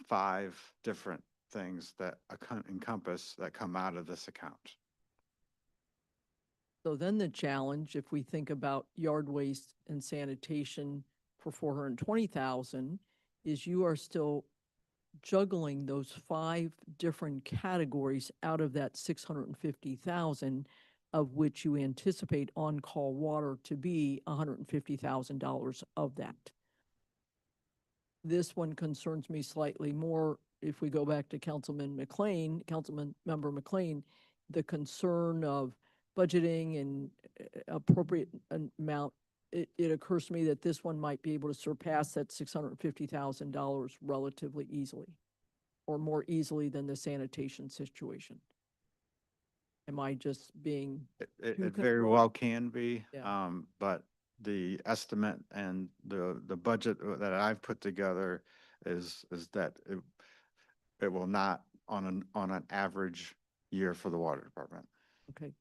5 different things that encompass that come out of this account. So then the challenge, if we think about yard waste and sanitation for $420,000, is you are still juggling those 5 different categories out of that $650,000, of which you anticipate on-call water to be $150,000 of that. This one concerns me slightly more. If we go back to Councilmember McLean, the concern of budgeting and appropriate amount, it occurs to me that this one might be able to surpass that $650,000 relatively easily, or more easily than the sanitation situation. Am I just being? It very well can be, Yeah. but the estimate and the budget that I've put together is that it will not on an average year for the water department. Okay.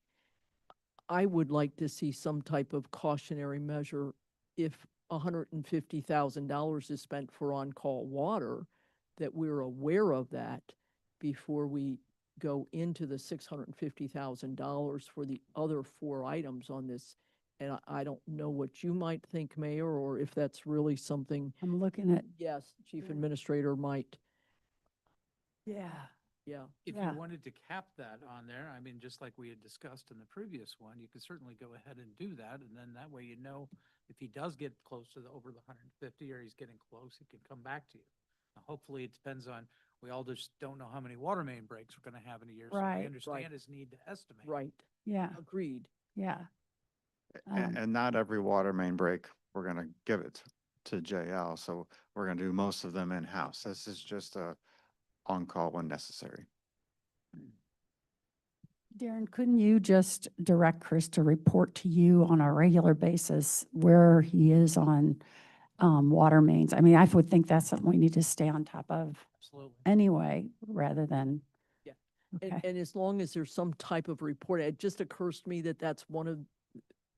I would like to see some type of cautionary measure if $150,000 is spent for on-call water, that we're aware of that before we go into the $650,000 for the other 4 items on this. And I don't know what you might think, Mayor, or if that's really something. I'm looking at, Yes, Chief Administrator might. yeah. Yeah. If Yeah. you wanted to cap that on there, I mean, just like we had discussed in the previous one, you could certainly go ahead and do that. And then that way, if he does get close to over the 150 or he's getting close, he can come back to you. Now, hopefully it depends on, we all just don't know how many water main breaks we're going to have in a year. So Right. I understand Right. his need to estimate. Right. Yeah, Agreed. yeah. And not every water main break, we're going to give it to JL. So we're going to do most of them in-house. This is just a on-call when necessary. Darren, couldn't you just direct Chris to report to you on a regular basis where he is on water mains? I mean, I would think that's something we need to stay on top of Absolutely. anyway, rather than. Yeah. Okay. And as long as there's some type of report, it just occurs to me that that's one of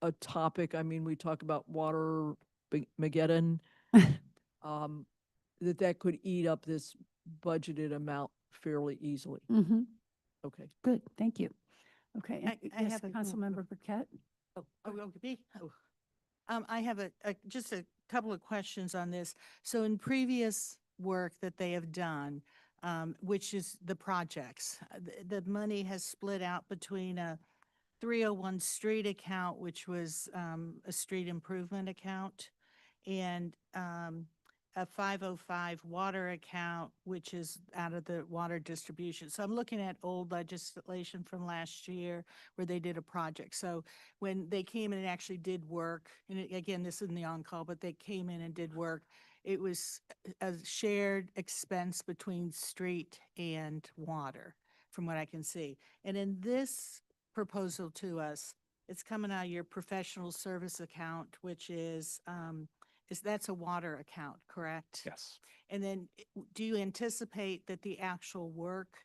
a topic. I mean, we talk about water Mageddon, that could eat up this budgeted amount fairly easily. Mm-hmm. Okay. Good, thank you. Okay, I yes, have a- Councilmember Burkett? Oh, me? Oh. I have just a couple of questions on this. So in previous work that they have done, which is the projects, the money has split out between a 301 street account, which was a street improvement account, and a 505 water account, which is out of the water distribution. So I'm looking at old legislation from last year where they did a project. So when they came in and actually did work, and again, this isn't the on-call, but they came in and did work, it was a shared expense between street and water, from what I can see. And in this proposal to us, it's coming out of your professional service account, which is that's a water account, correct? Yes. And then do you anticipate that the actual work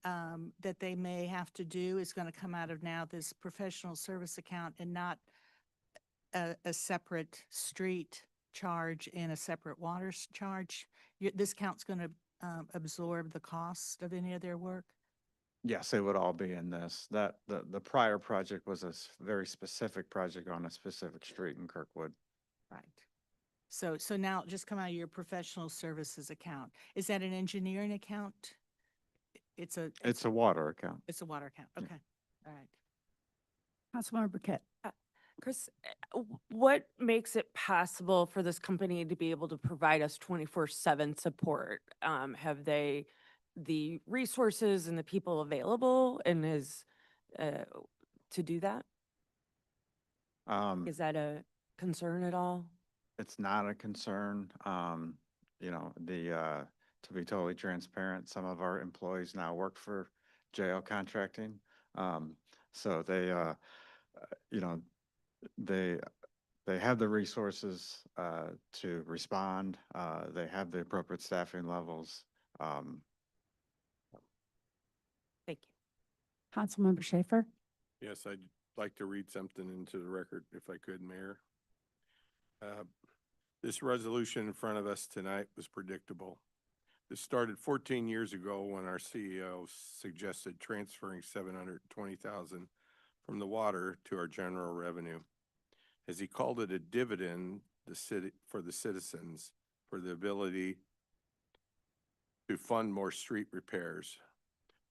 that they may have to do is going to come out of now this professional service account and not a separate street charge and a separate water charge? This account's going to absorb the cost of any of their work? Yes, it would all be in this. That, the prior project was a very specific project on a specific street in Kirkwood. Right. So now it just come out of your professional services account. Is that an engineering account? It's It's a water account. It's a water account. Okay. All right. Councilmember Burkett? Chris, what makes it possible for this company to be able to provide us 24/7 support? Have they the resources and the people available and to do that? Is that a concern at all? It's not a concern. You know, to be totally transparent, some of our employees now work for JL Contracting. So they, you know, they have the resources to respond. They have the appropriate staffing levels. Thank you. Councilmember Schaefer? Yes, I'd like to read something into the record if I could, Mayor. This resolution in front of us tonight was predictable. This started 14 years ago when our CEO suggested transferring $720,000 from the water to our general revenue. As he called it a dividend for the citizens for the ability to fund more street repairs,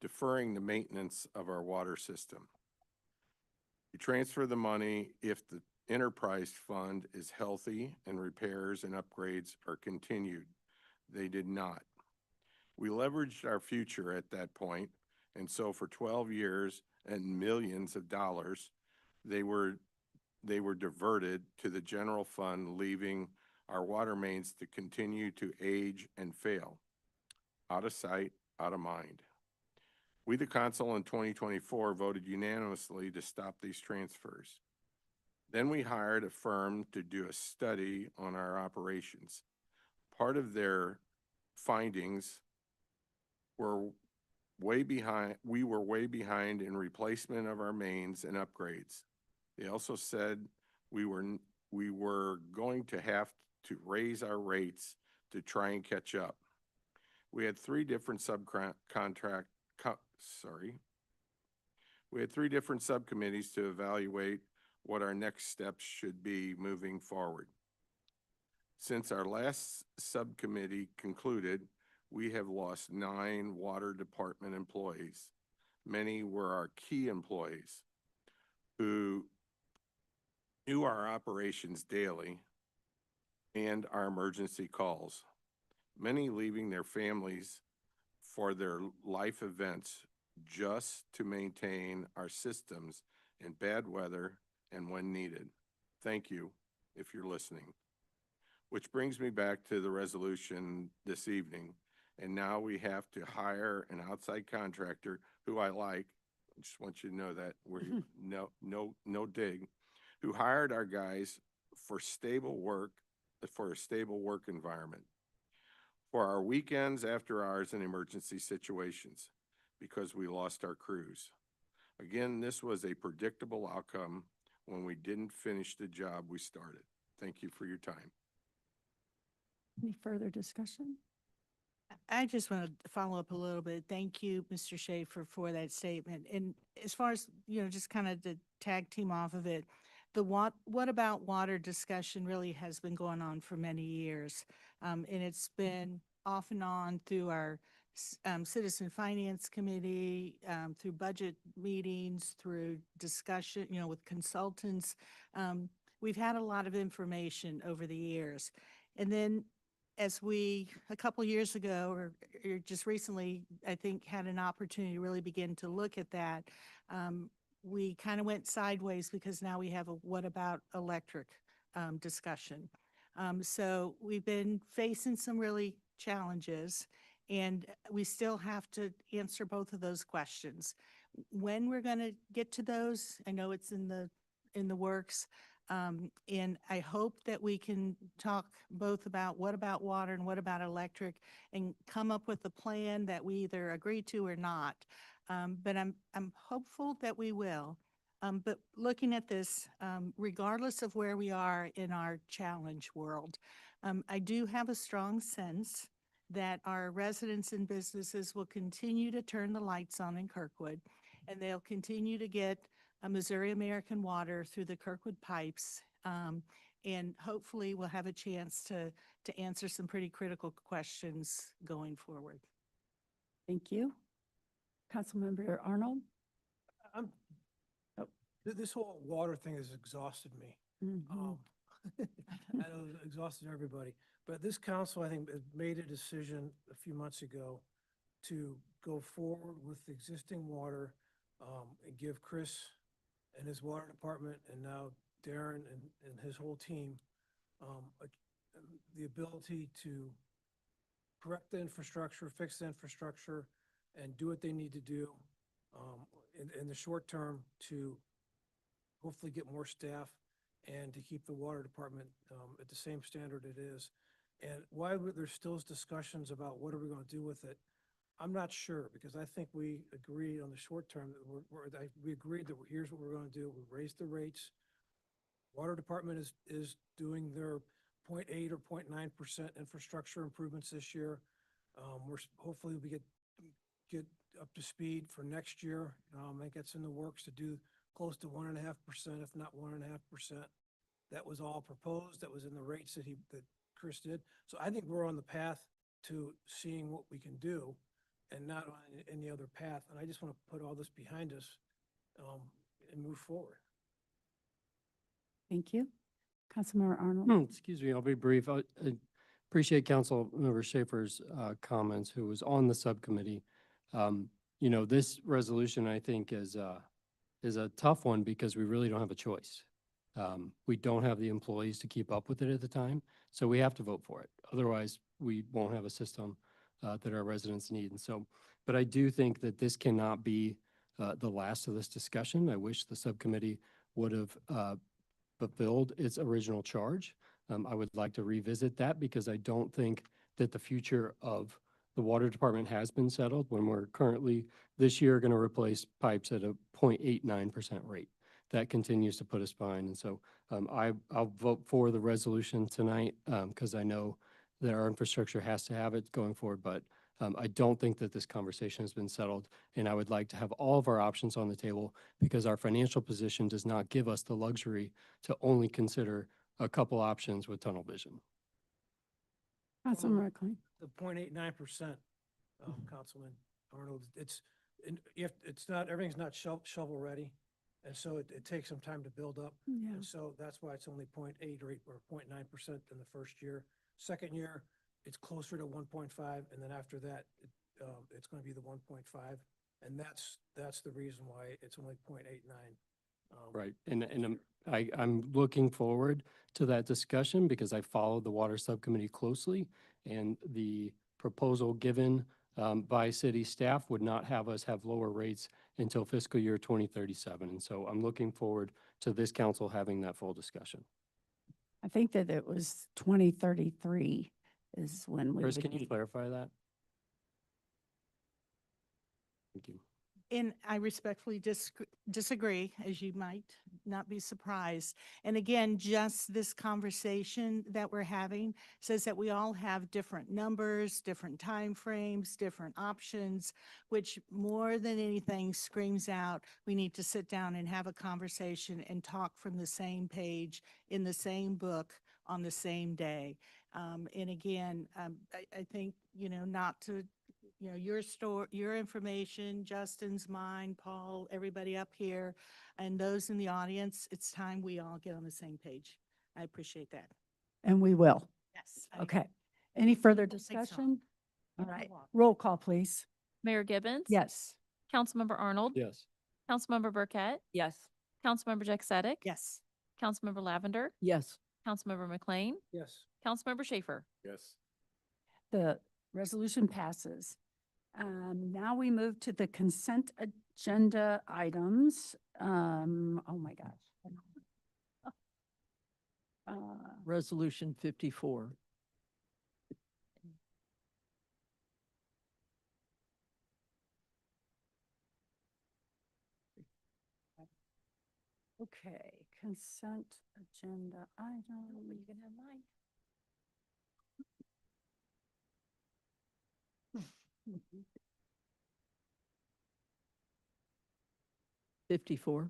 deferring the maintenance of our water system. You transfer the money if the enterprise fund is healthy and repairs and upgrades are continued. They did not. We leveraged our future at that point, and so for 12 years and millions of dollars, they were diverted to the general fund, leaving our water mains to continue to age and fail. Out of sight, out of mind. We, the council in 2024, voted unanimously to stop these transfers. Then we hired a firm to do a study on our operations. Part of their findings were we were way behind in replacement of our mains and upgrades. They also said we were going to have to raise our rates to try and catch up. We had three different subcommittees to evaluate what our next steps should be moving forward. Since our last subcommittee concluded, we have lost 9 water department employees. Many were our key employees who knew our operations daily and our emergency calls. Many leaving their families for their life events just to maintain our systems in bad weather and when needed. Thank you, if you're listening. Which brings me back to the resolution this evening. And now we have to hire an outside contractor who I like, just want you to know that we're no dig, who hired our guys for stable work, for a stable work environment, for our weekends, after hours, and emergency situations, because we lost our crews. Again, this was a predictable outcome when we didn't finish the job we started. Thank you for your time. Any further discussion? I just want to follow up a little bit. Thank you, Mr. Schaefer, for that statement. And as far as, just kind of the tag team off of it, the what about water discussion really has been going on for many years. And it's been off and on through our Citizen Finance Committee, through budget meetings, through discussion, with consultants. We've had a lot of information over the years. And then as we, a couple years ago, or just recently, I think, had an opportunity to really begin to look at that, we kind of went sideways because now we have a what about electric discussion. So we've been facing some really challenges, and we still have to answer both of those questions. When we're going to get to those, I know it's in the works. And I hope that we can talk both about what about water and what about electric and come up with a plan that we either agree to or not. But I'm hopeful that we will. But looking at this, regardless of where we are in our challenge world, I do have a strong sense that our residents and businesses will continue to turn the lights on in Kirkwood, and they'll continue to get Missouri American water through the Kirkwood pipes. And hopefully we'll have a chance to answer some pretty critical questions going forward. Thank you. Councilmember Arnold? This whole water thing has exhausted me. I know it exhausted everybody, but this council, I think, has made a decision a few months ago to go forward with existing water, and give Chris and his water department, and now Darren and his whole team, the ability to correct the infrastructure, fix the infrastructure, and do what they need to do in the short term to hopefully get more staff and to keep the water department at the same standard it is. And why there's still discussions about what are we going to do with it, I'm not sure, because I think we agreed on the short term that we agreed that here's what we're going to do. We raised the rates. Water department is doing their 0.8 or 0.9% infrastructure improvements this year. Hopefully we get up to speed for next year. I think it's in the works to do close to 1.5%, if not 1.5%. That was all proposed. That was in the rates that Chris did. So I think we're on the path to seeing what we can do, and not on any other path. And I just want to put all this behind us and move forward. Thank you. Councilmember Arnold? Excuse me, I'll be brief. I appreciate Councilmember Schaefer's comments, who was on the subcommittee. This resolution, I think, is a tough one because we really don't have a choice. We don't have the employees to keep up with it at the time, so we have to vote for it. Otherwise, we won't have a system that our residents need. And so, but I do think that this cannot be the last of this discussion. I wish the subcommittee would have fulfilled its original charge. I would like to revisit that because I don't think that the future of the water department has been settled when we're currently this year going to replace pipes at a 0.89% rate. That continues to put us behind. And so I'll vote for the resolution tonight because I know that our infrastructure has to have it going forward, but I don't think that this conversation has been settled, and I would like to have all of our options on the table because our financial position does not give us the luxury to only consider a couple options with tunnel vision. Councilmember McLean? The 0.89%, Councilman Arnold, it's not, everything's not shovel ready. And so it takes some time to build up. Yeah. And so that's why it's only 0.8 or 0.9% in the first year. Second year, it's closer to 1.5, and then after that, it's going to be the 1.5, and that's the reason why it's only 0.89. Right, and I'm looking forward to that discussion because I followed the water subcommittee closely, and the proposal given by city staff would not have us have lower rates until fiscal year 2037. And so I'm looking forward to this council having that full discussion. I think that it was 2033 is when we Chris, would can you need. clarify that? Thank you. And I respectfully disagree, as you might not be surprised. And again, just this conversation that we're having says that we all have different numbers, different timeframes, different options, which more than anything screams out, we need to sit down and have a conversation and talk from the same page in the same book on the same day. And again, I think, not to your information, Justin's, mine, Paul, everybody up here, and those in the audience, it's time we all get on the same page. I appreciate that. And we will. Yes. Okay. Any further Take some. discussion? All right. Roll call, please. Mayor Gibbons? Yes. Councilmember Arnold? Yes. Councilmember Burkett? Yes. Councilmember Jack Sadek? Yes. Councilmember Lavender? Yes. Councilmember McLean? Yes. Councilmember Schaefer? Yes. The resolution passes. Now we move to the consent agenda items. Oh my gosh. Resolution 54. Okay, consent agenda item. You can have mine. 54.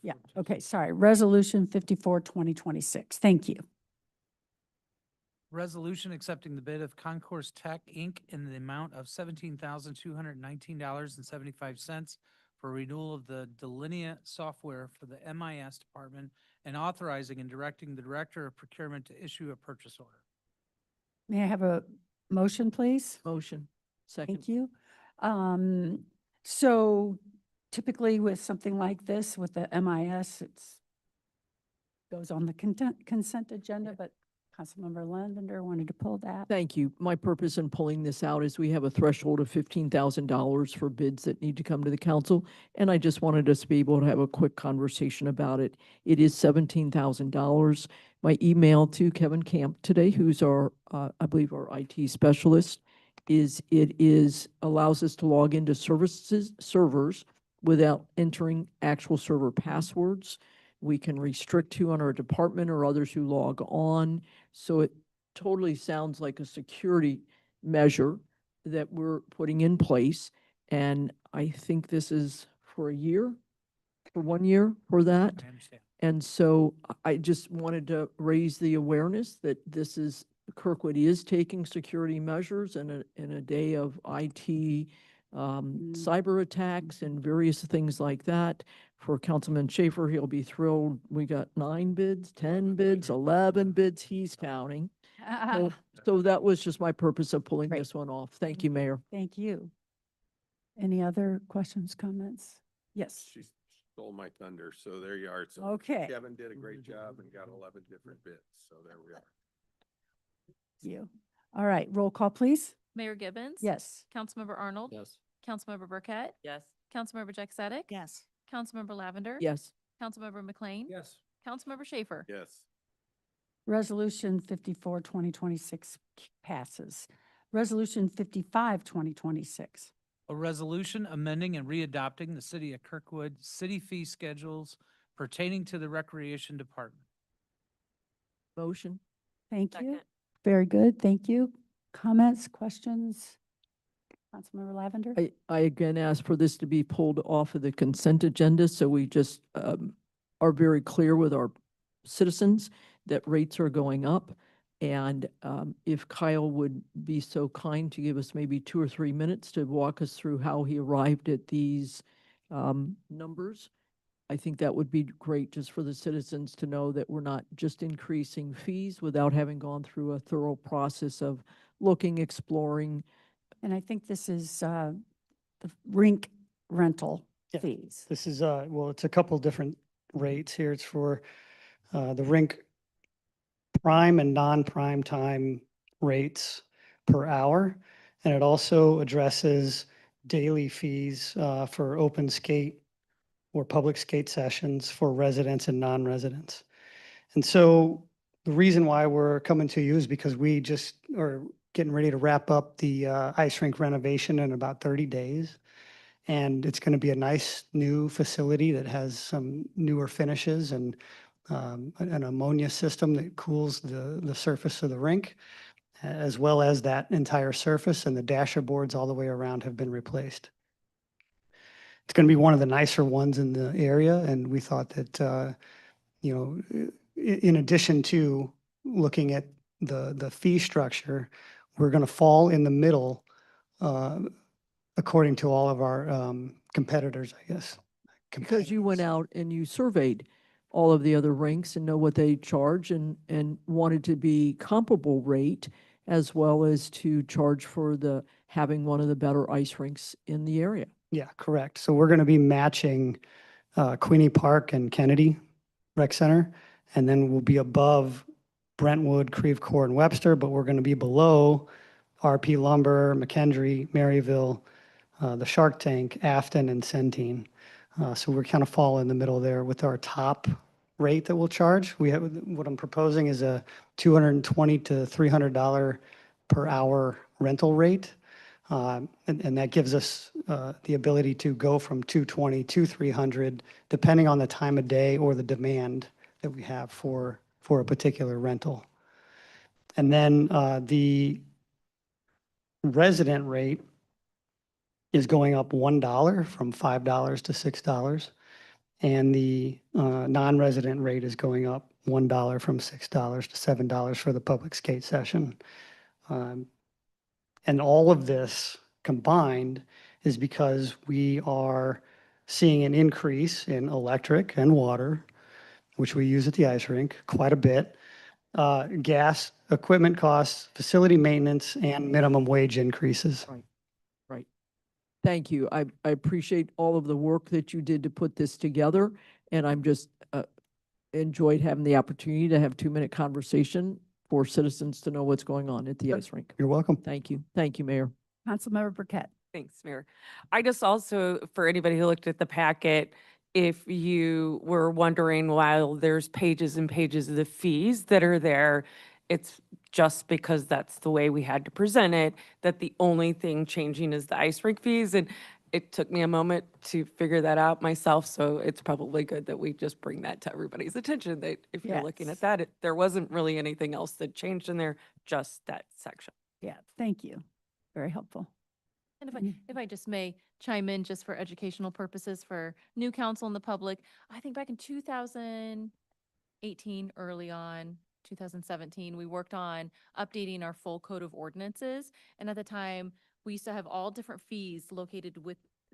Yeah, okay, sorry. Resolution 54, 2026. Thank you. Resolution accepting the bid of Concourse Tech, Inc. in the amount of $17,219.75 for renewal of the Delinea software for the MIS department and authorizing and directing the Director of Procurement to issue a purchase order. May I have a motion, please? Motion. Second. Thank you. So typically with something like this, with the MIS, goes on the consent agenda, but Councilmember Lavender wanted to pull that. Thank you. My purpose in pulling this out is we have a threshold of $15,000 for bids that need to come to the council, and I just wanted us to be able to have a quick conversation about it. It is $17,000. My email to Kevin Camp today, who's our, I believe our IT specialist, allows us to log into servers without entering actual server passwords. We can restrict who on our department or others who log on. So it totally sounds like a security measure that we're putting in place. And I think this is for 1 year for that. I understand. And so I just wanted to raise the awareness that Kirkwood is taking security measures in a day of IT cyber attacks and various things like that. For Councilman Schaefer, he'll be thrilled. We got 9 bids, 10 bids, 11 bids, he's counting. So that was just my purpose of pulling Great. this one off. Thank you, Mayor. Thank you. Any other questions, comments? Yes. She stole my thunder, so there you are. So Okay. Kevin did a great job and got 11 different bids, so there we are. You. All right, roll call, please. Mayor Gibbons? Yes. Councilmember Arnold? Yes. Councilmember Burkett? Yes. Councilmember Jack Sadek? Yes. Councilmember Lavender? Yes. Councilmember McLean? Yes. Councilmember Schaefer? Yes. Resolution 54, 2026 passes. Resolution 55, 2026. A resolution amending and readopting the City of Kirkwood city fee schedules pertaining to the Recreation Department. Motion. Thank you. Second. Very good. Thank you. Comments, questions? Councilmember Lavender? I again ask for this to be pulled off of the consent agenda, so we just are very clear with our citizens that rates are going up. And if Kyle would be so kind to give us maybe 2 or 3 minutes to walk us through how he arrived at these numbers, I think that would be great just for the citizens to know that we're not just increasing fees without having gone through a thorough process of looking, exploring. And I think this is the rink rental Yeah. fees. This is, well, it's a couple different rates here. It's for the rink prime and non-prime time rates per hour. And it also addresses daily fees for open skate or public skate sessions for residents and non-residents. And so the reason why we're coming to you is because we just are getting ready to wrap up the ice rink renovation in about 30 days. And it's going to be a nice new facility that has some newer finishes and an ammonia system that cools the surface of the rink, as well as that entire surface, and the dasher boards all the way around have been replaced. It's going to be one of the nicer ones in the area, and we thought that, you know, in addition to looking at the fee structure, we're going to fall in the middle according to all of our competitors, I guess. Because you went out and you surveyed all of the other rinks and know what they charge and wanted to be comparable rate as well as to charge for the having one of the better ice rinks in the area. Yeah, correct. So we're going to be matching Queenie Park and Kennedy Rec Center, and then we'll be above Brentwood, Creve Coeur, and Webster, but we're going to be below RP Lumber, McKendree, Maryville, the Shark Tank, Afton, and Centene. So we're kind of fall in the middle there with our top rate that we'll charge. We have, what I'm proposing is a $220 to $300 per hour rental rate. And that gives us the ability to go from 220 to 300, depending on the time of day or the demand that we have for a particular rental. And then the resident rate is going up $1 from $5 to $6. And the non-resident rate is going up $1 from $6 to $7 for the public skate session. And all of this combined is because we are seeing an increase in electric and water, which we use at the ice rink quite a bit, gas, equipment costs, facility maintenance, and minimum wage increases. Right. Thank you. I appreciate all of the work that you did to put this together, and I'm just enjoyed having the opportunity to have 2-minute conversation for citizens to know what's going on at the ice rink. You're welcome. Thank you. Thank you, Mayor. Councilmember Burkett. Thanks, Mayor. I just also, for anybody who looked at the packet, if you were wondering, while there's pages and pages of the fees that are there, it's just because that's the way we had to present it, that the only thing changing is the ice rink fees. And it took me a moment to figure that out myself, so it's probably good that we just bring that to everybody's attention, that if you're looking at that, there wasn't really anything else that changed in there, just that section. Yeah, thank you. Very helpful. And if I just may chime in just for educational purposes for new council and the public, I think back in 2018, early on, 2017, we worked on updating our full code of ordinances. And at the time, we used to have all different fees located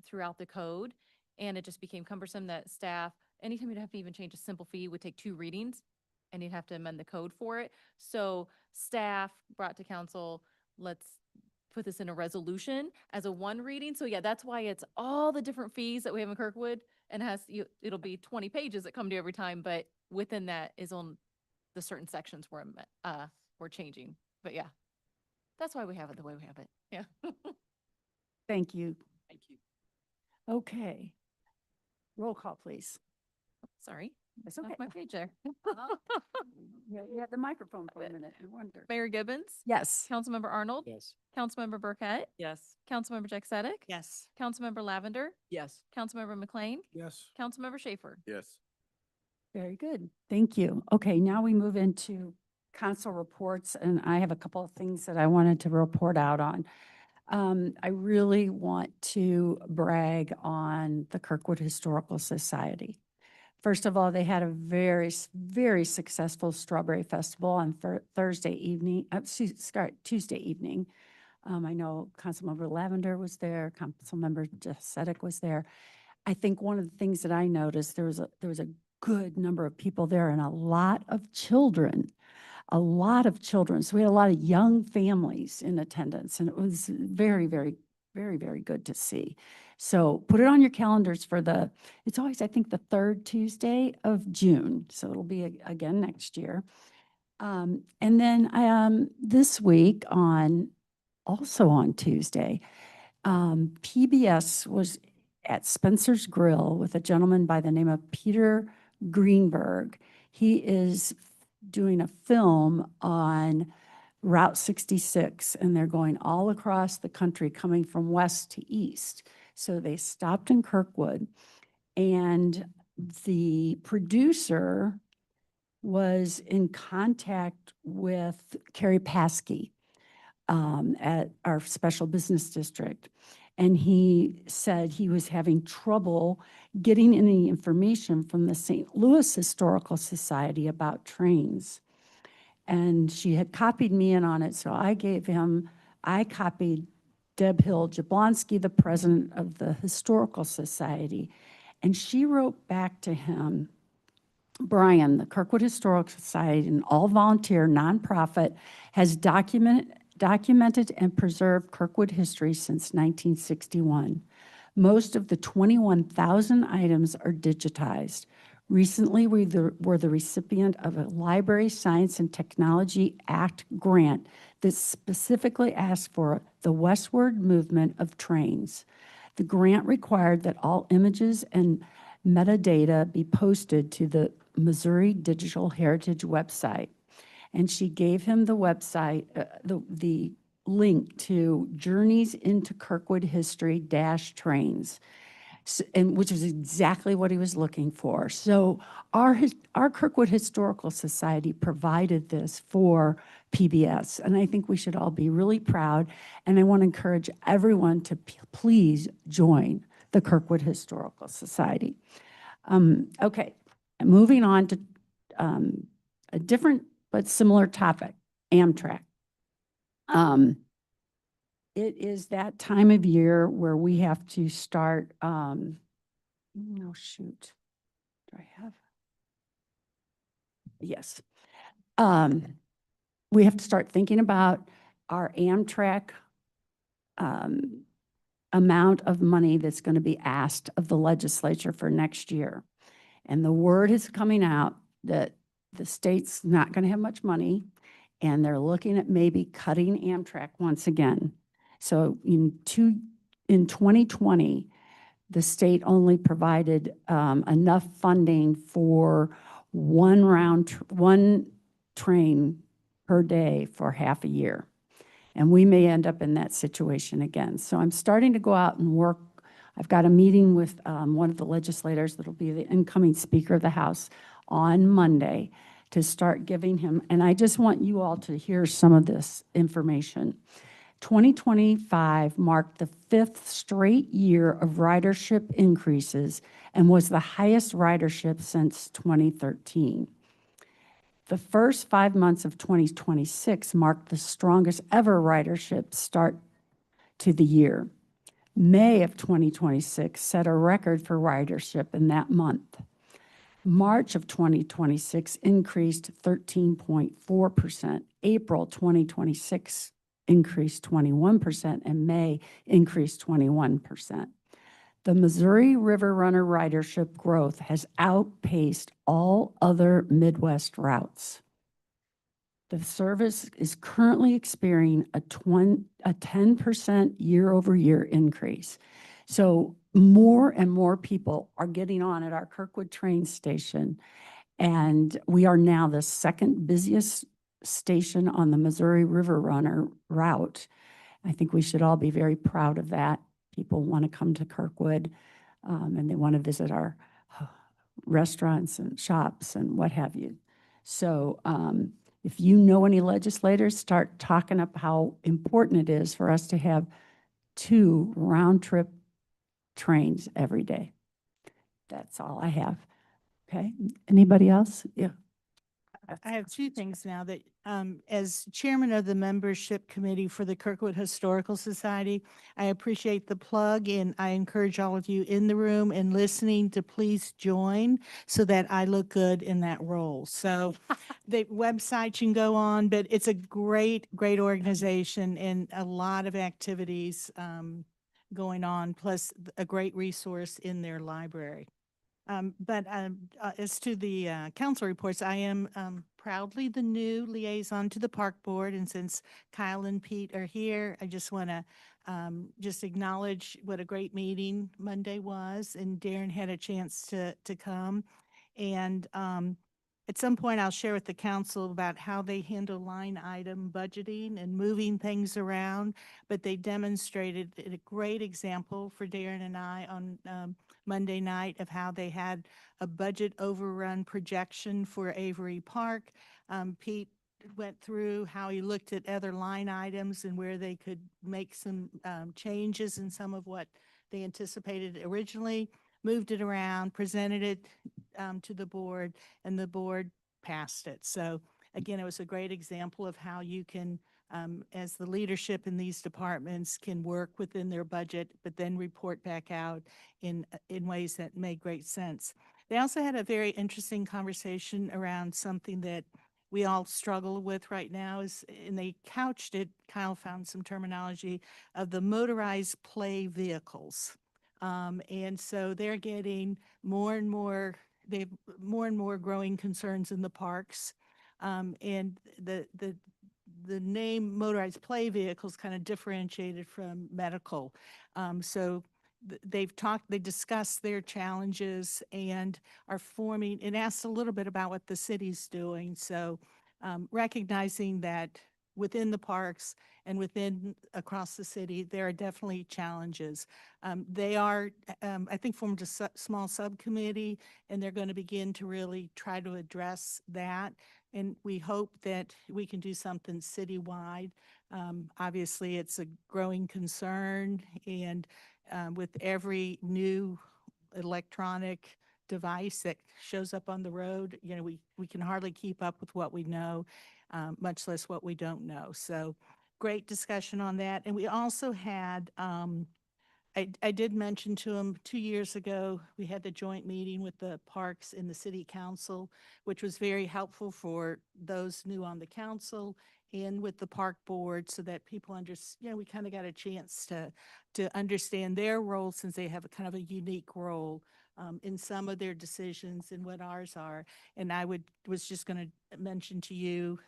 throughout the code. And it just became cumbersome that staff, anytime you'd have to even change a simple fee, would take 2 readings and you'd have to amend the code for it. So staff brought to council, let's put this in a resolution as a 1 reading. So yeah, that's why it's all the different fees that we have in Kirkwood, and it'll be 20 pages that come to you every time, but within that is on the certain sections we're changing. But yeah, that's why we have it the way we have it. Yeah. Thank you. Thank you. Okay. Roll call, please. Sorry. It's Off okay. my page there. Yeah, you had the microphone for a minute. I wonder. Mayor Gibbons? Yes. Councilmember Arnold? Yes. Councilmember Burkett? Yes. Councilmember Jack Sadek? Yes. Councilmember Lavender? Yes. Councilmember McLean? Yes. Councilmember Schaefer? Yes. Very good. Thank you. Okay, now we move into council reports, and I have a couple of things that I wanted to report out on. I really want to brag on the Kirkwood Historical Society. First of all, they had a very successful Strawberry Festival on Tuesday evening. I know Councilmember Lavender was there, Councilmember Sedek was there. I think one of the things that I noticed, there was a good number of people there and a lot of children. So we had a lot of young families in attendance, and it was very good to see. So put it on your calendars for it's always, I think, the 3rd Tuesday of June. So it'll be again next year. And then this week on also on Tuesday. PBS was at Spencer's Grill with a gentleman by the name of Peter Greenberg. He is doing a film on Route 66, and they're going all across the country, coming from west to east. So they stopped in Kirkwood, and the producer was in contact with Carrie Paskey at our special business district. And he said he was having trouble getting any information from the St. Louis Historical Society about trains. And she had copied me in on it, so I copied Deb Hill Jablonski, the president of the Historical Society, and she wrote back to him, Brian, the Kirkwood Historical Society, an all-volunteer nonprofit, has documented and preserved Kirkwood history since 1961. Most of the 21,000 items are digitized. Recently, we were the recipient of a Library Science and Technology Act grant that specifically asked for the westward movement of trains. The grant required that all images and metadata be posted to the Missouri Digital Heritage website. And she gave him the website, the link to Journeys into Kirkwood History -trains, and which is exactly what he was looking for. So our Kirkwood Historical Society provided this for PBS, and I think we should all be really proud. And I want to encourage everyone to please join the Kirkwood Historical Society. Okay, moving on to a different but similar topic, Amtrak. It is that time of year where we have to start, oh shoot, do I have? Yes. We have to start thinking about our Amtrak amount of money that's going to be asked of the legislature for next year. And the word is coming out that the state's not going to have much money, and they're looking at maybe cutting Amtrak once again. So in 2020, the state only provided enough funding for one train per day for half a year. And we may end up in that situation again. So I'm starting to go out and work. I've got a meeting with one of the legislators that'll be the incoming Speaker of the House on Monday to start giving him, and I just want you all to hear some of this information. 2025 marked the 5th straight year of ridership increases and was the highest ridership since 2013. The first 5 months of 2026 marked the strongest ever ridership start to the year. May of 2026 set a record for ridership in that month. March of 2026 increased 13.4%. April 2026 increased 21%, and May increased 21%. The Missouri River Runner ridership growth has outpaced all other Midwest routes. The service is currently experiencing a 10% year-over-year increase. So more and more people are getting on at our Kirkwood train station, and we are now the second busiest station on the Missouri River Runner route. I think we should all be very proud of that. People want to come to Kirkwood, and they want to visit our restaurants and shops and what have you. So if you know any legislators, start talking up how important it is for us to have 2 round-trip trains every day. That's all I have. Okay, anybody else? Yeah. I have 2 things now that, as chairman of the membership committee for the Kirkwood Historical Society, I appreciate the plug, and I encourage all of you in the room and listening to please join so that I look good in that role. So the website you can go on, but it's a great, great organization and a lot of activities going on, plus a great resource in their library. As to the council reports, I am proudly the new liaison to the park board. And since Kyle and Pete are here, I just want to just acknowledge what a great meeting Monday was. And Darren had a chance to come. And at some point, I'll share with the council about how they handle line item budgeting and moving things around. But they demonstrated a great example for Darren and I on Monday night of how they had a budget overrun projection for Avery Park. Pete went through how he looked at other line items and where they could make some changes in some of what they anticipated originally, moved it around, presented it to the board, and the board passed it. So again, it was a great example of how you can, as the leadership in these departments, can work within their budget, but then report back out in ways that made great sense. They also had a very interesting conversation around something that we all struggle with right now and they couched it, Kyle found some terminology of the motorized play vehicles. And so they're getting more and more growing concerns in the parks. And the name motorized play vehicles kind of differentiated from medical. So they discussed their challenges and are forming, and asked a little bit about what the city's doing. So recognizing that within the parks and across the city, there are definitely challenges. They are, I think, formed a small subcommittee, and they're going to begin to really try to address that. And we hope that we can do something citywide. Obviously, it's a growing concern, and with every new electronic device that shows up on the road, we can hardly keep up with what we know, much less what we don't know. So great discussion on that. And we also had, I did mention to him 2 years ago, we had the joint meeting with the parks and the city council, which was very helpful for those new on the council and with the park board, so that people we kind of got a chance to understand their role, since they have a kind of a unique role in some of their decisions and what ours are. And I was just going to mention to you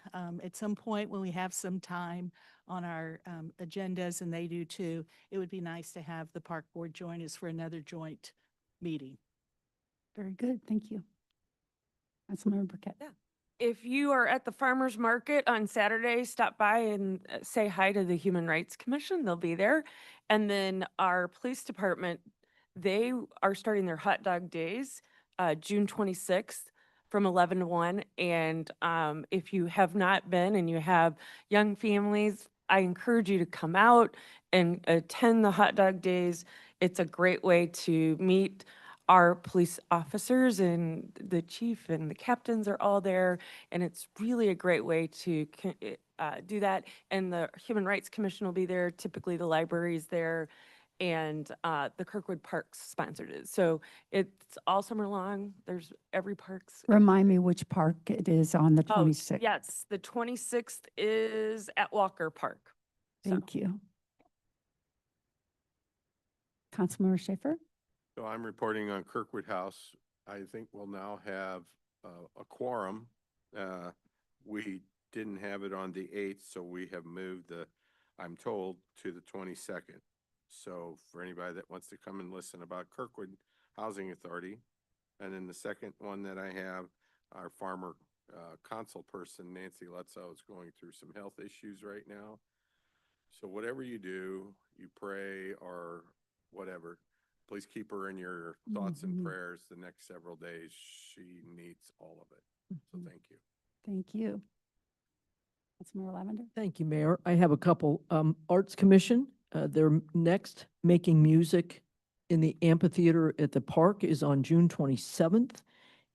at some point when we have some time on our agendas, and they do too, it would be nice to have the park board join us for another joint meeting. Very good. Thank you. Councilmember Burkett. Yeah. If you are at the farmer's market on Saturday, stop by and say hi to the Human Rights Commission. They'll be there. And then our police department, they are starting their hot dog days, June 26th from 11 to 1. And if you have not been and you have young families, I encourage you to come out and attend the hot dog days. It's a great way to meet our police officers, and the chief and the captains are all there. And it's really a great way to do that. And the Human Rights Commission will be there. Typically the library is there, and the Kirkwood Parks sponsored it. So it's all summer long. There's every park's. Remind me which park it is on the 26th. Yes, the 26th is at Walker Park. Thank you. Councilmember Schaefer? So I'm reporting on Kirkwood House. I think we'll now have a quorum. We didn't have it on the 8th, so we have moved I'm told, to the 22nd. So for anybody that wants to come and listen about Kirkwood Housing Authority. And then the second one that I have, our farmer council person, Nancy Lutzow, is going through some health issues right now. So whatever you do, you pray or whatever, please keep her in your thoughts and prayers the next several days. She needs all of it. So thank you. Thank you. Councilmember Lavender? Thank you, Mayor. I have a couple. Arts Commission, they're next making music in the amphitheater at the park is on June 27th.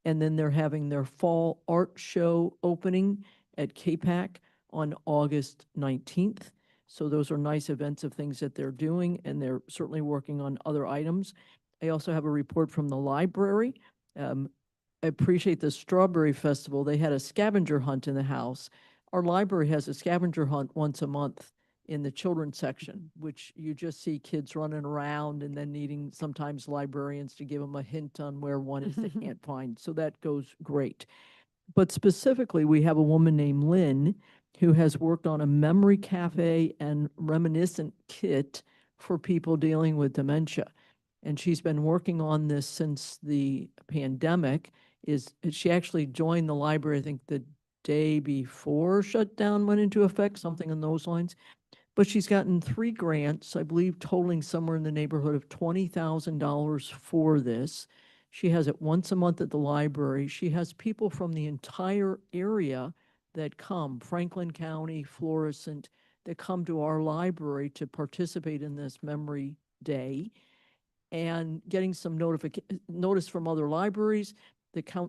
And then they're having their fall art show opening at KPAC on August 19th. So those are nice events of things that they're doing, and they're certainly working on other items. I also have a report from the library. I appreciate the Strawberry Festival. They had a scavenger hunt in the house. Our library has a scavenger hunt once a month in the children's section, which you just see kids running around and then needing sometimes librarians to give them a hint on where one is they can't find. So that goes great. But specifically, we have a woman named Lynn who has worked on a memory cafe and reminiscent kit for people dealing with dementia. And she's been working on this since the pandemic. She actually joined the library, I think, the day before shutdown went into effect, something in those lines. But she's gotten 3 grants, I believe, totaling somewhere in the neighborhood of $20,000 for this. She has it once a month at the library. She has people from the entire area that come, Franklin County, Florissant, that come to our library to participate in this memory day, and getting some notice from other libraries. The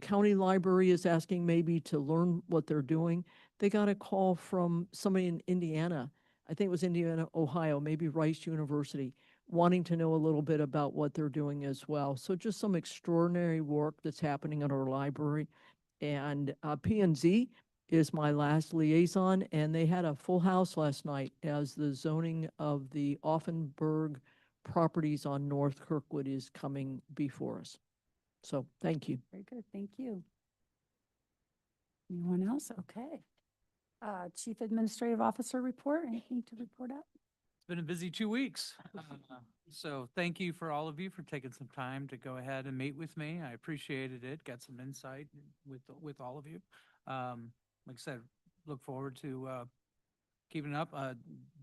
county library is asking maybe to learn what they're doing. They got a call from somebody in Indiana, I think it was Indiana, Ohio, maybe Rice University, wanting to know a little bit about what they're doing as well. So just some extraordinary work that's happening at our library. And P&Z is my last liaison, and they had a full house last night as the zoning of the Offenburg properties on North Kirkwood is coming before us. So thank you. Very good, thank you. Anyone else? Okay. Chief Administrative Officer report, anything to report out? It's been a busy 2 weeks. So thank you for all of you for taking some time to go ahead and meet with me. I appreciated it, got some insight with all of you. Like I said, look forward to keeping up.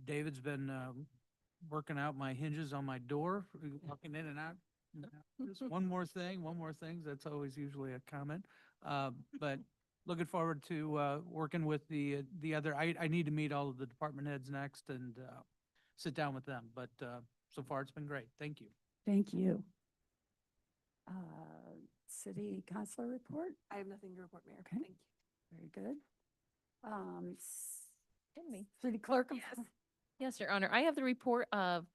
David's been working out my hinges on my door, walking in and out. Just one more thing, that's always usually a comment. But looking forward to working with the other, I need to meet all of the department heads next and sit down with them. But so far, it's been great. Thank you. Thank you. City Councilor report? I have nothing to report, Mayor. Okay. Thank you. Very good. Me. City Clerk? Yes, Your Honor. I have the report of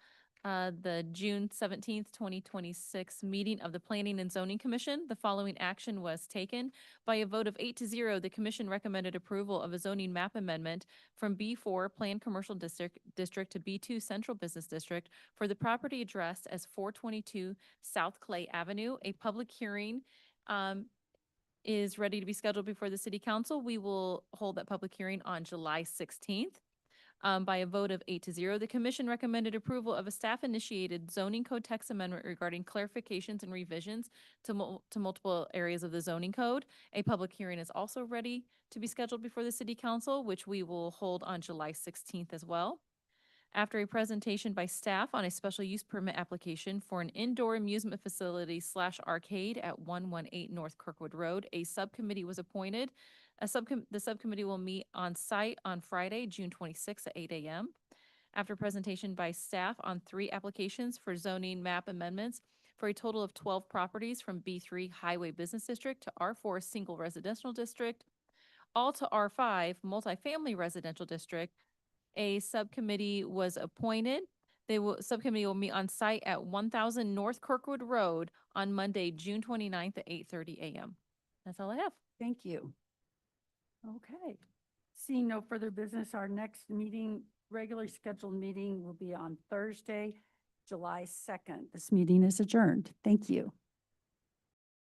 the June 17th, 2026 meeting of the Planning and Zoning Commission. The following action was taken. By a vote of 8-0, the commission recommended approval of a zoning map amendment from B4 Planned Commercial District to B2 Central Business District for the property addressed as 422 South Clay Avenue. A public hearing is ready to be scheduled before the City Council. We will hold that public hearing on July 16th. By a vote of 8-0, the commission recommended approval of a staff-initiated zoning code text amendment regarding clarifications and revisions to multiple areas of the zoning code. A public hearing is also ready to be scheduled before the City Council, which we will hold on July 16th as well. After a presentation by staff on a special use permit application for an indoor amusement facility / arcade at 118 North Kirkwood Road, a subcommittee was appointed. The subcommittee will meet on site on Friday, June 26th at 8 a.m. After presentation by staff on 3 applications for zoning map amendments for a total of 12 properties from B3 Highway Business District to R4 Single Residential District, all to R5 Multifamily Residential District, a subcommittee was appointed. Subcommittee will meet on site at 1000 North Kirkwood Road on Monday, June 29th at 8:30 a.m. That's all I have. Thank you. Okay. Seeing no further business, our next meeting, regularly scheduled meeting will be on Thursday, July 2nd. This meeting is adjourned. Thank you.